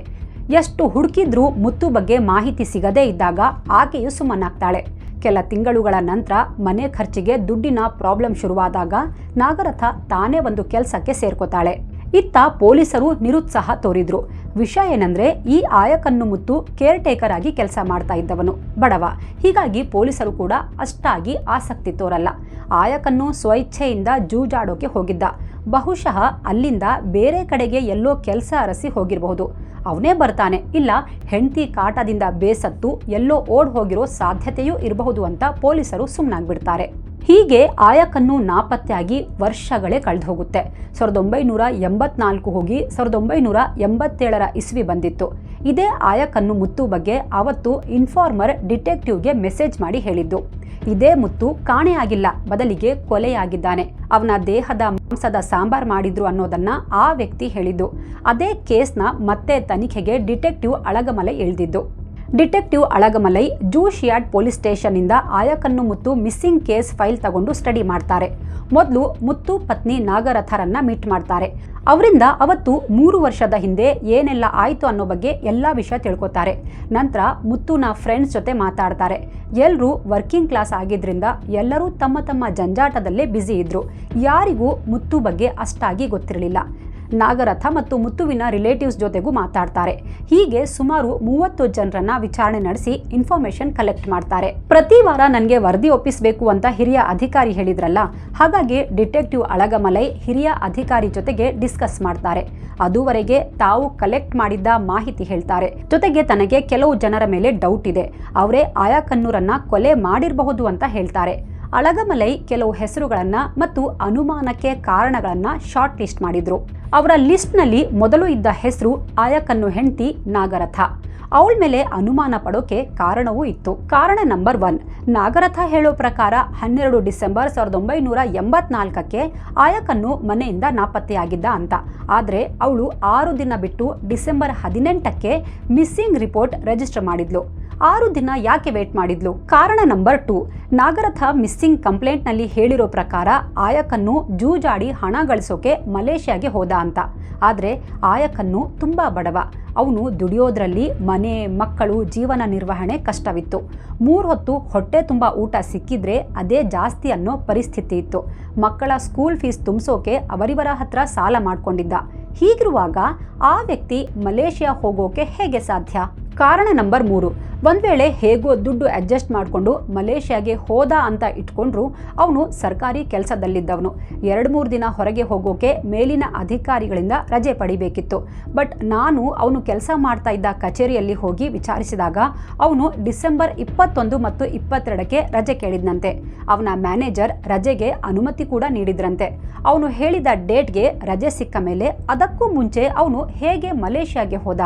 ಎಷ್ಟು ಹುಡುಕಿದ್ರೂ ಮುತ್ತು ಬಗ್ಗೆ ಮಾಹಿತಿ ಸಿಗದೇ ಇದ್ದಾಗ ಆಕೆಯು ಸುಮ್ಮನಾಗ್ತಾಳೆ. ಕೆಲ ತಿಂಗಳುಗಳ ನಂತರ ಮನೆ ಖರ್ಚಿಗೆ ದುಡ್ಡಿನ ಪ್ರಾಬ್ಲಮ್ ಶುರುವಾದಾಗ ನಾಗರಥ ತಾನೇ ಒಂದು ಕೆಲಸಕ್ಕೆ ಸೇರ್ಕೋತಾಳೆ. ಇತ್ತ ಪೊಲೀಸರು ನಿರುತ್ಸಾಹ ತೋರಿದ್ರು. ವಿಷಯ ಏನಂದ್ರೆ ಈ ಆಯಕನ್ನು ಮುತ್ತು ಕೇರ್ ಟೇಕರ್ ಆಗಿ ಕೆಲಸ ಮಾಡ್ತಾ ಇದ್ದವನು, ಬಡವ. ಹೀಗಾಗಿ ಪೊಲೀಸರು ಕೂಡ ಅಷ್ಟಾಗಿ ಆಸಕ್ತಿ ತೋರಲ್ಲ. ಆಯಕನ್ನು ಸ್ವಇಚ್ಛೆಯಿಂದ ಜೂಜಾಡೋಕೆ ಹೋಗಿದ್ದ. ಬಹುಶಃ ಅಲ್ಲಿಂದ ಬೇರೆ ಕಡೆಗೆ ಎಲ್ಲೋ ಕೆಲಸ ಅರಸಿ ಹೋಗಿರಬಹುದು. ಅವನೇ ಬರ್ತಾನೆ, ಇಲ್ಲ ಹೆಂಡತಿ ಕಾಟದಿಂದ ಬೇಸತ್ತು ಎಲ್ಲೋ ಓಡ್ ಹೋಗಿರೋ ಸಾಧ್ಯತೆಯೂ ಇರಬಹುದು ಅಂತ ಪೊಲೀಸರು ಸುಮ್ಮನಾಗ್ಬಿಡ್ತಾರೆ. ಹೀಗೆ ಆಯಕನ್ನು ನಾಪತ್ತೆಯಾಗಿ ವರ್ಷಗಳೇ ಕಳೆದು ಹೋಗುತ್ತೆ. 1984 ಹೋಗಿ 1987 ಇಸ್ವಿ ಬಂದಿತ್ತು. ಇದೇ ಆಯಕನ್ನು ಮುತ್ತು ಬಗ್ಗೆ ಅವತ್ತು ಇನ್ಫಾರ್ಮರ್ ಡಿಟೆಕ್ಟಿವ್ಗೆ ಮೆಸೇಜ್ ಮಾಡಿ ಹೇಳಿದ್ದು. ಇದೇ ಮುತ್ತು ಕಾಣೆಯಾಗಿಲ್ಲ, ಬದಲಿಗೆ ಕೊಲೆಯಾಗಿದ್ದಾನೆ. ಅವನ ದೇಹದ ಮಾಂಸದ ಸಾಂಬಾರ್ ಮಾಡಿದ್ರು ಅನ್ನೋದನ್ನ ಆ ವ್ಯಕ್ತಿ ಹೇಳಿದ್ದು. ಅದೇ ಕೇಸ್ನ ಮತ್ತೆ ತನಿಖೆಗೆ ಡಿಟೆಕ್ಟಿವ್ ಅಳಗಮಲೈ ಇಳಿದಿದ್ದು. ಡಿಟೆಕ್ಟಿವ್ ಅಳಗಮಲೈ ಜೂಶಿಯಾಡ್ ಪೊಲೀಸ್ ಸ್ಟೇಷನ್ನಿಂದ ಆಯಕನ್ನು ಮುತ್ತು ಮಿಸ್ಸಿಂಗ್ ಕೇಸ್ ಫೈಲ್ ತಗೊಂಡು ಸ್ಟಡಿ ಮಾಡ್ತಾರೆ. ಮೊದಲು ಮುತ್ತು ಪತ್ನಿ ನಾಗರಥರನ್ನ ಮೀಟ್ ಮಾಡ್ತಾರೆ. ಅವರಿಂದ ಅವತ್ತು 3 ವರ್ಷದ ಹಿಂದೆ ಏನೆಲ್ಲ ಆಯಿತು ಅನ್ನೋ ಬಗ್ಗೆ ಎಲ್ಲ ವಿಷಯ ತಿಳ್ಕೊತಾರೆ. ನಂತರ ಮುತ್ತುನ ಫ್ರೆಂಡ್ಸ್ ಜೊತೆ ಮಾತಾಡ್ತಾರೆ. ಎಲ್ಲರೂ ವರ್ಕಿಂಗ್ ಕ್ಲಾಸ್ ಆಗಿದ್ರಿಂದ ಎಲ್ಲರೂ ತಮ್ಮ ತಮ್ಮ ಜಂಜಾಟದಲ್ಲೇ ಬ್ಯುಸಿ ಇದ್ರು. ಯಾರಿಗೂ ಮುತ್ತು ಬಗ್ಗೆ ಅಷ್ಟಾಗಿ ಗೊತ್ತಿರಲಿಲ್ಲ. ನಾಗರಥ ಮತ್ತು ಮುತ್ತುವಿನ ರಿಲೇಟಿವ್ಸ್ ಜೊತೆಗೂ ಮಾತಾಡ್ತಾರೆ. ಹೀಗೆ ಸುಮಾರು 30 ಜನರನ್ನ ವಿಚಾರಣೆ ನಡೆಸಿ ಇನ್ಫಾರ್ಮೇಶನ್ ಕಲೆಕ್ಟ್ ಮಾಡ್ತಾರೆ. ಪ್ರತಿ ವಾರ ನನಗೆ ವರದಿ ಒಪ್ಪಿಸಬೇಕು ಅಂತ ಹಿರಿಯ ಅಧಿಕಾರಿ ಹೇಳಿದ್ರಲ್ಲ, ಹಾಗಾಗಿ ಡಿಟೆಕ್ಟಿವ್ ಅಳಗಮಲೈ ಹಿರಿಯ ಅಧಿಕಾರಿ ಜೊತೆಗೆ ಡಿಸ್ಕಸ್ ಮಾಡ್ತಾರೆ. ಅದುವರೆಗೆ ತಾವು ಕಲೆಕ್ಟ್ ಮಾಡಿದ್ದ ಮಾಹಿತಿ ಹೇಳ್ತಾರೆ. ಜೊತೆಗೆ ತನಗೆ ಕೆಲವು ಜನರ ಮೇಲೆ ಡೌಟ್ ಇದೆ, ಅವರೇ ಆಯಕನ್ನೂರನ್ನ ಕೊಲೆ ಮಾಡಿರಬಹುದು ಅಂತ ಹೇಳ್ತಾರೆ. ಅಳಗಮಲೈ ಕೆಲವು ಹೆಸರುಗಳನ್ನ ಮತ್ತು ಅನುಮಾನಕ್ಕೆ ಕಾರಣಗಳನ್ನ ಶಾರ್ಟ್ ಲಿಸ್ಟ್ ಮಾಡಿದ್ರು. ಅವರ ಲಿಸ್ಟ್ನಲ್ಲಿ ಮೊದಲು ಇದ್ದ ಹೆಸರು ಆಯಕನ್ನು ಹೆಂಡತಿ ನಾಗರಥ. ಅವಳ ಮೇಲೆ ಅನುಮಾನ ಪಡೋಕೆ ಕಾರಣವೂ ಇತ್ತು. ಕಾರಣ ನಂಬರ್ 1, ನಾಗರಥ ಹೇಳೋ ಪ್ರಕಾರ 12 ಡಿಸೆಂಬರ್ 1984ಕ್ಕೆ ಆಯಕನ್ನು ಮನೆಯಿಂದ ನಾಪತ್ತೆಯಾಗಿದ್ದ ಅಂತ. ಆದರೆ ಅವಳು 6 ದಿನ ಬಿಟ್ಟು ಡಿಸೆಂಬರ್ 18ಕ್ಕೆ ಮಿಸ್ಸಿಂಗ್ ರಿಪೋರ್ಟ್ ರಿಜಿಸ್ಟರ್ ಮಾಡಿದ್ಲು. 6 ದಿನ ಯಾಕೆ ವೇಟ್ ಮಾಡಿದ್ಲು? ಕಾರಣ ನಂಬರ್ 2, ನಾಗರಥ ಮಿಸ್ಸಿಂಗ್ ಕಂಪ್ಲೇಂಟ್ನಲ್ಲಿ ಹೇಳಿರೋ ಪ್ರಕಾರ ಆಯಕನ್ನು ಜೂಜಾಡಿ ಹಣ ಗಳಿಸೋಕೆ ಮಲೇಷ್ಯಾಗೆ ಹೋದ ಅಂತ. ಆದರೆ ಆಯಕನ್ನು ತುಂಬಾ ಬಡವ. ಅವನು ದುಡಿಯೋದ್ರಲ್ಲಿ ಮನೆ ಮಕ್ಕಳು ಜೀವನ ನಿರ್ವಹಣೆ ಕಷ್ಟವಿತ್ತು. 3 ಹೊತ್ತು ಹೊಟ್ಟೆ ತುಂಬ ಊಟ ಸಿಕ್ಕಿದ್ರೆ ಅದೇ ಜಾಸ್ತಿ ಅನ್ನೋ ಪರಿಸ್ಥಿತಿ ಇತ್ತು. ಮಕ್ಕಳ ಸ್ಕೂಲ್ ಫೀಸ್ ತುಂಬಿಸೋಕೆ ಅವರಿವರ ಹತ್ರ ಸಾಲ ಮಾಡ್ಕೊಂಡಿದ್ದ. ಹೀಗಿರುವಾಗ ಆ ವ್ಯಕ್ತಿ ಮಲೇಷ್ಯಾ ಹೋಗೋಕೆ ಹೇಗೆ ಸಾಧ್ಯ? ಕಾರಣ ನಂಬರ್ 3, ಒಂದ್ ವೇಳೆ ಹೇಗೋ ದುಡ್ಡು ಅಡ್ಜಸ್ಟ್ ಮಾಡಿಕೊಂಡು ಮಲೇಷ್ಯಾಗೆ ಹೋದ ಅಂತ ಇಟ್ಕೊಂಡ್ರು ಅವನು ಸರ್ಕಾರಿ ಕೆಲಸದಲ್ಲಿದ್ದವನು. 2-3 ದಿನ ಹೊರಗೆ ಹೋಗೋಕೆ ಮೇಲಿನ ಅಧಿಕಾರಿಗಳಿಂದ ರಜೆ ಪಡಿಬೇಕಿತ್ತು. ಬಟ್ ನಾನು ಅವನು ಕೆಲಸ ಮಾಡ್ತಾ ಇದ್ದ ಕಚೇರಿಯಲ್ಲಿ ಹೋಗಿ ವಿಚಾರಿಸಿದಾಗ ಅವನು ಡಿಸೆಂಬರ್ 21 ಮತ್ತು 22ಕ್ಕೆ ರಜೆ ಕೇಳಿದ್ನಂತೆ. ಅವನ ಮ್ಯಾನೇಜರ್ ರಜೆಗೆ ಅನುಮತಿ ಕೂಡ ನೀಡಿದ್ರಂತೆ. ಅವನು ಹೇಳಿದ ಡೇಟ್ಗೆ ರಜೆ ಸಿಕ್ಕ ಮೇಲೆ ಅದಕ್ಕೂ ಮುಂಚೆ ಅವನು ಹೇಗೆ ಮಲೇಷ್ಯಾಗೆ ಹೋದ?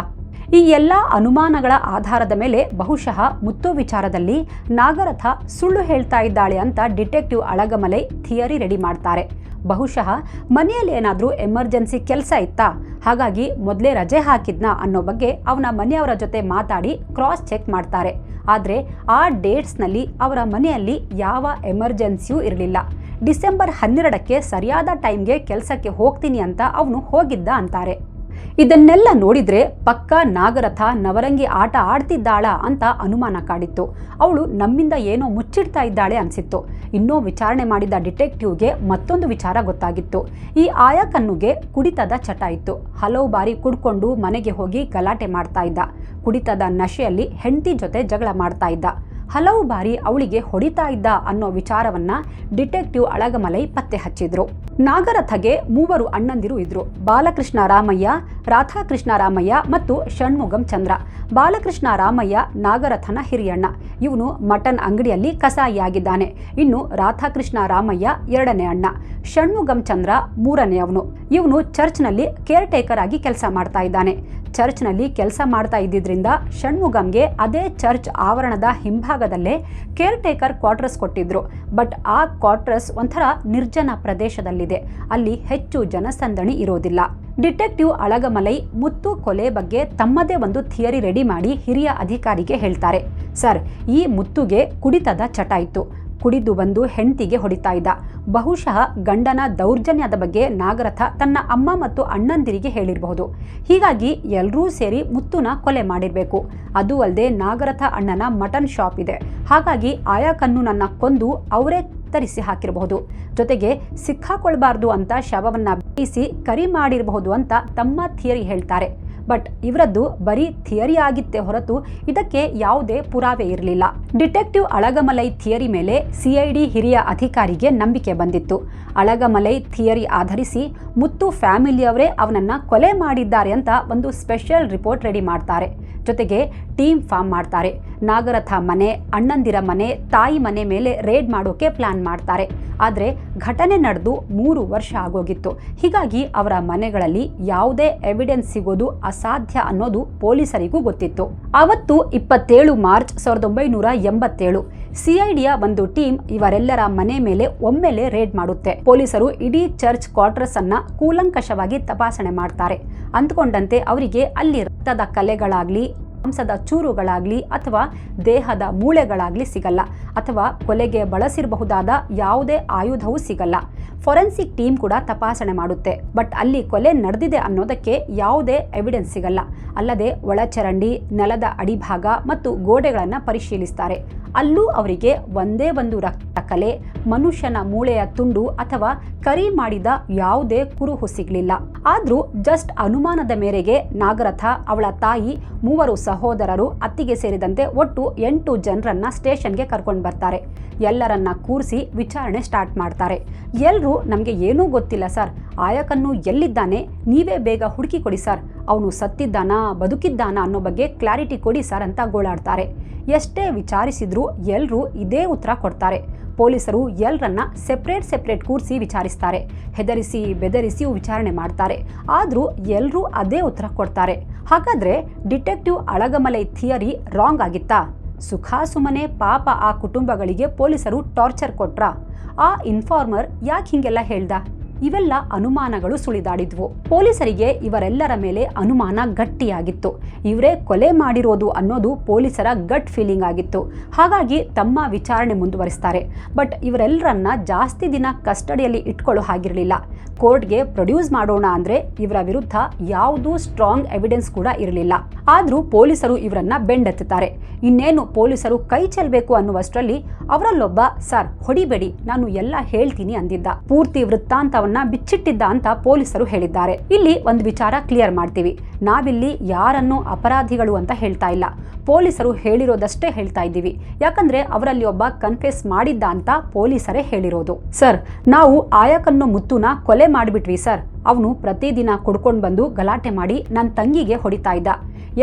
ಈ ಎಲ್ಲ ಅನುಮಾನಗಳ ಆಧಾರದ ಮೇಲೆ ಬಹುಶಃ ಮುತ್ತು ವಿಚಾರದಲ್ಲಿ ನಾಗರಥ ಸುಳ್ಳು ಹೇಳ್ತಾ ಇದ್ದಾಳೆ ಅಂತ ಡಿಟೆಕ್ಟಿವ್ ಅಳಗಮಲೈ ಥಿಯರಿ ರೆಡಿ ಮಾಡ್ತಾರೆ. ಬಹುಶಃ ಮನೆಯಲ್ಲಿ ಏನಾದರೂ ಎಮರ್ಜೆನ್ಸಿ ಕೆಲಸ ಇತ್ತಾ, ಹಾಗಾಗಿ ಮೊದಲೇ ರಜೆ ಹಾಕಿದ್ನಾ ಅನ್ನೋ ಬಗ್ಗೆ ಅವನ ಮನೆಯವರ ಜೊತೆ ಮಾತಾಡಿ ಕ್ರಾಸ್ ಚೆಕ್ ಮಾಡ್ತಾರೆ. ಆದರೆ ಆ ಡೇಟ್ಸ್ನಲ್ಲಿ ಅವರ ಮನೆಯಲ್ಲಿ ಯಾವ ಎಮರ್ಜೆನ್ಸಿಯೂ ಇರಲಿಲ್ಲ. ಡಿಸೆಂಬರ್ 12ಕ್ಕೆ ಸರಿಯಾದ ಟೈಮ್ಗೆ ಕೆಲಸಕ್ಕೆ ಹೋಗ್ತೀನಿ ಅಂತ ಅವನು ಹೋಗಿದ್ದ ಅಂತಾರೆ. ಇದನ್ನೆಲ್ಲ ನೋಡಿದ್ರೆ ಪಕ್ಕ ನಾಗರಥ ನವರಂಗಿ ಆಟ ಆಡ್ತಿದ್ದಾಳ ಅಂತ ಅನುಮಾನ ಕಾಡಿತ್ತು. ಅವಳು ನಮ್ಮಿಂದ ಏನೋ ಮುಚ್ಚಿಡ್ತಾ ಇದ್ದಾಳೆ ಅನ್ಸಿತ್ತು. ಇನ್ನೂ ವಿಚಾರಣೆ ಮಾಡಿದ ಡಿಟೆಕ್ಟಿವ್ಗೆ ಮತ್ತೊಂದು ವಿಚಾರ ಗೊತ್ತಾಗಿತ್ತು. ಈ ಆಯಕನ್ನುಗೆ ಕುಡಿತದ ಚಟ ಇತ್ತು. ಹಲವು ಬಾರಿ ಕುಡ್ಕೊಂಡು ಮನೆಗೆ ಹೋಗಿ ಗಲಾಟೆ ಮಾಡ್ತಾ ಇದ್ದ. ಕುಡಿತದ ನಶೆಯಲ್ಲಿ ಹೆಂಡತಿ ಜೊತೆ ಜಗಳ ಮಾಡ್ತಾ ಇದ್ದ. ಹಲವು ಬಾರಿ ಅವಳಿಗೆ ಹೊಡಿತಾ ಇದ್ದ ಅನ್ನೋ ವಿಚಾರವನ್ನ ಡಿಟೆಕ್ಟಿವ್ ಅಳಗಮಲೈ ಪತ್ತೆ ಹಚ್ಚಿದ್ರು. ನಾಗರಥಗೆ 3 ಅಣ್ಣಂದಿರು ಇದ್ರು. ಬಾಲಕೃಷ್ಣ ರಾಮಯ್ಯ, ರಾಧಾಕೃಷ್ಣ ರಾಮಯ್ಯ ಮತ್ತು ಷಣ್ಮುಗಂ ಚಂದ್ರ. ಬಾಲಕೃಷ್ಣ ರಾಮಯ್ಯ ನಾಗರಥನ ಹಿರಿಯಣ್ಣ. ಇವನು ಮಟನ್ ಅಂಗಡಿಯಲ್ಲಿ ಕಸಾಯಿಯಾಗಿದ್ದಾನೆ. ಇನ್ನು ರಾಧಾಕೃಷ್ಣ ರಾಮಯ್ಯ 2ನೇ ಅಣ್ಣ. ಷಣ್ಮುಗಂ ಚಂದ್ರ 3ನೇಯವನು. ಇವನು ಚರ್ಚ್ನಲ್ಲಿ ಕೇರ್ ಟೇಕರ್ ಆಗಿ ಕೆಲಸ ಮಾಡ್ತಾ ಇದ್ದಾನೆ. ಚರ್ಚ್ನಲ್ಲಿ ಕೆಲಸ ಮಾಡ್ತಾ ಇದ್ದಿದ್ರಿಂದ ಷಣ್ಮುಗಂಗೆ ಅದೇ ಚರ್ಚ್ ಆವರಣದ ಹಿಂಭಾಗದಲ್ಲೇ ಕೇರ್ ಟೇಕರ್ ಕ್ವಾರ್ಟರ್ಸ್ ಕೊಟ್ಟಿದ್ರು. ಬಟ್ ಆ ಕ್ವಾರ್ಟರ್ಸ್ ಒಂಥರ ನಿರ್ಜನ ಪ್ರದೇಶದಲ್ಲಿದೆ. ಅಲ್ಲಿ ಹೆಚ್ಚು ಜನಸಂದಣಿ ಇರೋದಿಲ್ಲ. ಡಿಟೆಕ್ಟಿವ್ ಅಳಗಮಲೈ ಮುತ್ತು ಕೊಲೆ ಬಗ್ಗೆ ತಮ್ಮದೇ ಒಂದು ಥಿಯರಿ ರೆಡಿ ಮಾಡಿ ಹಿರಿಯ ಅಧಿಕಾರಿಗೆ ಹೇಳ್ತಾರೆ. ಸರ್, ಈ ಮುತ್ತುಗೆ ಕುಡಿತದ ಚಟ ಇತ್ತು. ಕುಡಿದು ಬಂದು ಹೆಂಡತಿಗೆ ಹೊಡಿತಾ ಇದ್ದ. ಬಹುಶಃ ಗಂಡನ ದೌರ್ಜನ್ಯದ ಬಗ್ಗೆ ನಾಗರಥ ತನ್ನ ಅಮ್ಮ ಮತ್ತು ಅಣ್ಣಂದಿರಿಗೆ ಹೇಳಿರಬಹುದು. ಹೀಗಾಗಿ ಎಲ್ಲರೂ ಸೇರಿ ಮುತ್ತುನ ಕೊಲೆ ಮಾಡಿರಬೇಕು. ಅದು ಅಲ್ಲದೆ ನಾಗರಥ ಅಣ್ಣನ ಮಟನ್ ಶಾಪ್ ಇದೆ. ಹಾಗಾಗಿ ಆಯಾಕನ್ನು ನನ್ನ ಕೊಂದು ಅವರೇ ತರಿಸಿ ಹಾಕಿರಬಹುದು. ಜೊತೆಗೆ ಸಿಕ್ಕಾಕೊಳ್ಬಾರ್ದು ಅಂತ ಶವವನ್ನ ಬೇಯಿಸಿ ಕರಿ ಮಾಡಿರಬಹುದು ಅಂತ ತಮ್ಮ ಥಿಯರಿ ಹೇಳ್ತಾರೆ. ಬಟ್ ಇವರದ್ದು ಬರೀ ಥಿಯರಿ ಆಗಿತ್ತೇ ಹೊರತು ಇದಕ್ಕೆ ಯಾವುದೇ ಪುರಾವೆ ಇರಲಿಲ್ಲ. ಡಿಟೆಕ್ಟಿವ್ ಅಳಗಮಲೈ ಥಿಯರಿ ಮೇಲೆ ಸಿಐಡಿ ಹಿರಿಯ ಅಧಿಕಾರಿಗೆ ನಂಬಿಕೆ ಬಂದಿತ್ತು. ಅಳಗಮಲೈ ಥಿಯರಿ ಆಧರಿಸಿ ಮುತ್ತು ಫ್ಯಾಮಿಲಿಯವರೇ ಅವನನ್ನ ಕೊಲೆ ಮಾಡಿದ್ದಾರೆ ಅಂತ ಒಂದು ಸ್ಪೆಷಲ್ ರಿಪೋರ್ಟ್ ರೆಡಿ ಮಾಡ್ತಾರೆ. ಜೊತೆಗೆ ಟೀಮ್ ಫಾರ್ಮ್ ಮಾಡ್ತಾರೆ. ನಾಗರಥ ಮನೆ, ಅಣ್ಣಂದಿರ ಮನೆ, ತಾಯಿ ಮನೆ ಮೇಲೆ ರೇಡ್ ಮಾಡೋಕೆ ಪ್ಲಾನ್ ಮಾಡ್ತಾರೆ. ಆದರೆ ಘಟನೆ ನಡೆದು 3 ವರ್ಷ ಆಗೋಗಿತ್ತು. ಹೀಗಾಗಿ ಅವರ ಮನೆಗಳಲ್ಲಿ ಯಾವುದೇ ಎವಿಡೆನ್ಸ್ ಸಿಗೋದು ಅಸಾಧ್ಯ ಅನ್ನೋದು ಪೊಲೀಸರಿಗೂ ಗೊತ್ತಿತ್ತು. ಅವತ್ತು 27 ಮಾರ್ಚ್ 1987 ಸಿಐಡಿಯ ಒಂದು ಟೀಮ್ ಇವರೆಲ್ಲರ ಮನೆ ಮೇಲೆ ಒಮ್ಮೆಲೆ ರೇಡ್ ಮಾಡುತ್ತೆ. ಪೊಲೀಸರು ಇಡೀ ಚರ್ಚ್ ಕ್ವಾರ್ಟರ್ಸ್ ಅನ್ನ ಕೂಲಂಕಷವಾಗಿ ತಪಾಸಣೆ ಮಾಡ್ತಾರೆ. ಅಂದ್ಕೊಂಡಂತೆ ಅವರಿಗೆ ಅಲ್ಲಿ ರಕ್ತದ ಕಲೆಗಳಾಗ್ಲಿ, ಮಾಂಸದ ಚೂರುಗಳಾಗ್ಲಿ ಅಥವಾ ದೇಹದ ಮೂಳೆಗಳಾಗ್ಲಿ ಸಿಗಲ್ಲ. ಅಥವಾ ಕೊಲೆಗೆ ಬಳಸಿರಬಹುದಾದ ಯಾವುದೇ ಆಯುಧವೂ ಸಿಗಲ್ಲ. ಫೊರೆನ್ಸಿಕ್ ಟೀಮ್ ಕೂಡ ತಪಾಸಣೆ ಮಾಡುತ್ತೆ. ಬಟ್ ಅಲ್ಲಿ ಕೊಲೆ ನಡೆದಿದೆ ಅನ್ನೋದಕ್ಕೆ ಯಾವುದೇ ಎವಿಡೆನ್ಸ್ ಸಿಗಲ್ಲ. ಅಲ್ಲದೆ ಒಳಚರಂಡಿ, ನೆಲದ ಅಡಿಭಾಗ ಮತ್ತು ಗೋಡೆಗಳನ್ನು ಪರಿಶೀಲಿಸ್ತಾರೆ. ಅಲ್ಲೂ ಅವರಿಗೆ ಒಂದೇ ಒಂದು ರಕ್ತ ಕಲೆ, ಮನುಷ್ಯನ ಮೂಳೆಯ ತುಂಡು ಅಥವಾ ಕರಿ ಮಾಡಿದ ಯಾವುದೇ ಕುರುಹು ಸಿಗಲಿಲ್ಲ. ಆದ್ರೂ ಜಸ್ಟ್ ಅನುಮಾನದ ಮೇರೆಗೆ ನಾಗರಥ, ಅವಳ ತಾಯಿ, 3 ಸಹೋದರರು, ಅತ್ತಿಗೆ ಸೇರಿದಂತೆ ಒಟ್ಟು 8 ಜನರನ್ನ ಸ್ಟೇಷನ್ಗೆ ಕರ್ಕೊಂಡು ಬರ್ತಾರೆ. ಎಲ್ಲರನ್ನ ಕೂರಿಸಿ ವಿಚಾರಣೆ ಸ್ಟಾರ್ಟ್ ಮಾಡ್ತಾರೆ. ಎಲ್ಲರೂ ನಮಗೆ ಏನೂ ಗೊತ್ತಿಲ್ಲ ಸರ್, ಆಯಕನ್ನು ಎಲ್ಲಿದ್ದಾನೆ, ನೀವೇ ಬೇಗ ಹುಡುಕಿ ಕೊಡಿ ಸರ್, ಅವನು ಸತ್ತಿದ್ದಾನಾ ಬದುಕಿದ್ದಾನಾ ಅನ್ನೋ ಬಗ್ಗೆ ಕ್ಲಾರಿಟಿ ಕೊಡಿ ಸರ್ ಅಂತ ಗೋಳಾಡ್ತಾರೆ. ಎಷ್ಟೇ ವಿಚಾರಿಸಿದ್ರೂ ಎಲ್ಲರೂ ಇದೇ ಉತ್ತರ ಕೊಡ್ತಾರೆ. ಪೊಲೀಸರು ಎಲ್ಲರನ್ನ ಸೆಪ್ರೇಟ್ ಕೂರಿಸಿ ವಿಚಾರಿಸ್ತಾರೆ. ಹೆದರಿಸಿ ಬೆದರಿಸಿ ವಿಚಾರಣೆ ಮಾಡ್ತಾರೆ. ಆದರೂ ಎಲ್ಲರೂ ಅದೇ ಉತ್ತರ ಕೊಡ್ತಾರೆ. ಹಾಗಾದ್ರೆ ಡಿಟೆಕ್ಟಿವ್ ಅಳಗಮಲೈ ಥಿಯರಿ ರಾಂಗ್ ಆಗಿತ್ತಾ? ಸುಖಾಸುಮ್ಮನೆ ಪಾಪ ಆ ಕುಟುಂಬಗಳಿಗೆ ಪೊಲೀಸರು ಟಾರ್ಚರ್ ಕೊಟ್ರಾ? ಆ ಇನ್ಫಾರ್ಮರ್ ಯಾಕೆ ಹಿಂಗೆಲ್ಲ ಹೇಳ್ದ? ಇವೆಲ್ಲ ಅನುಮಾನಗಳು ಸುಳಿದಾಡಿದ್ವು. ಪೊಲೀಸರಿಗೆ ಇವರೆಲ್ಲರ ಮೇಲೆ ಅನುಮಾನ ಗಟ್ಟಿಯಾಗಿತ್ತು. ಇವರೇ ಕೊಲೆ ಮಾಡಿರೋದು ಅನ್ನೋದು ಪೊಲೀಸರ ಗಟ್ ಫೀಲಿಂಗ್ ಆಗಿತ್ತು. ಹಾಗಾಗಿ ತಮ್ಮ ವಿಚಾರಣೆ ಮುಂದುವರಿಸ್ತಾರೆ. ಬಟ್ ಇವರೆಲ್ಲರನ್ನ ಜಾಸ್ತಿ ದಿನ ಕಸ್ಟಡಿಯಲ್ಲಿ ಇಟ್ಕೊಳ್ಳೋ ಹಾಗಿರಲಿಲ್ಲ. ಕೋರ್ಟ್ಗೆ ಪ್ರೊಡ್ಯೂಸ್ ಮಾಡೋಣ ಅಂದ್ರೆ ಇವರ ವಿರುದ್ಧ ಯಾವುದೂ ಸ್ಟ್ರಾಂಗ್ ಎವಿಡೆನ್ಸ್ ಕೂಡ ಇರಲಿಲ್ಲ. ಆದ್ರೂ ಪೊಲೀಸರು ಇವರನ್ನ ಬೆಂಡೆತ್ತುತ್ತಾರೆ. ಇನ್ನೇನು ಪೊಲೀಸರು ಕೈ ಚೆಲ್ಲಬೇಕು ಅನ್ನುವಷ್ಟರಲ್ಲಿ ಅವರಲ್ಲೊಬ್ಬ, ಸರ್ ಹೊಡಿಬೇಡಿ, ನಾನು ಎಲ್ಲ ಹೇಳ್ತೀನಿ ಅಂದಿದ್ದ. ಪೂರ್ತಿ ವೃತ್ತಾಂತವನ್ನ ಬಿಚ್ಚಿಟ್ಟಿದ್ದ ಅಂತ ಪೊಲೀಸರು ಹೇಳಿದ್ದಾರೆ. ಇಲ್ಲಿ ಒಂದು ವಿಚಾರ ಕ್ಲಿಯರ್ ಮಾಡ್ತೀವಿ. ನಾವಿಲ್ಲಿ ಯಾರನ್ನು ಅಪರಾಧಿಗಳು ಅಂತ ಹೇಳ್ತಾ ಇಲ್ಲ. ಪೊಲೀಸರು ಹೇಳಿರೋದಷ್ಟೇ ಹೇಳ್ತಾ ಇದ್ದೀವಿ. ಯಾಕಂದ್ರೆ ಅವರಲ್ಲಿ ಒಬ್ಬ ಕನ್ಫೆಸ್ ಮಾಡಿದ್ದ ಅಂತ ಪೊಲೀಸರೇ ಹೇಳಿರೋದು. ಸರ್, ನಾವು ಆಯಕನ್ನು ಮುತ್ತುನ ಕೊಲೆ ಮಾಡಿಬಿಟ್ವಿ ಸರ್. ಅವನು ಪ್ರತಿದಿನ ಕುಡ್ಕೊಂಡು ಬಂದು ಗಲಾಟೆ ಮಾಡಿ ನನ್ನ ತಂಗಿಗೆ ಹೊಡಿತಾ ಇದ್ದ.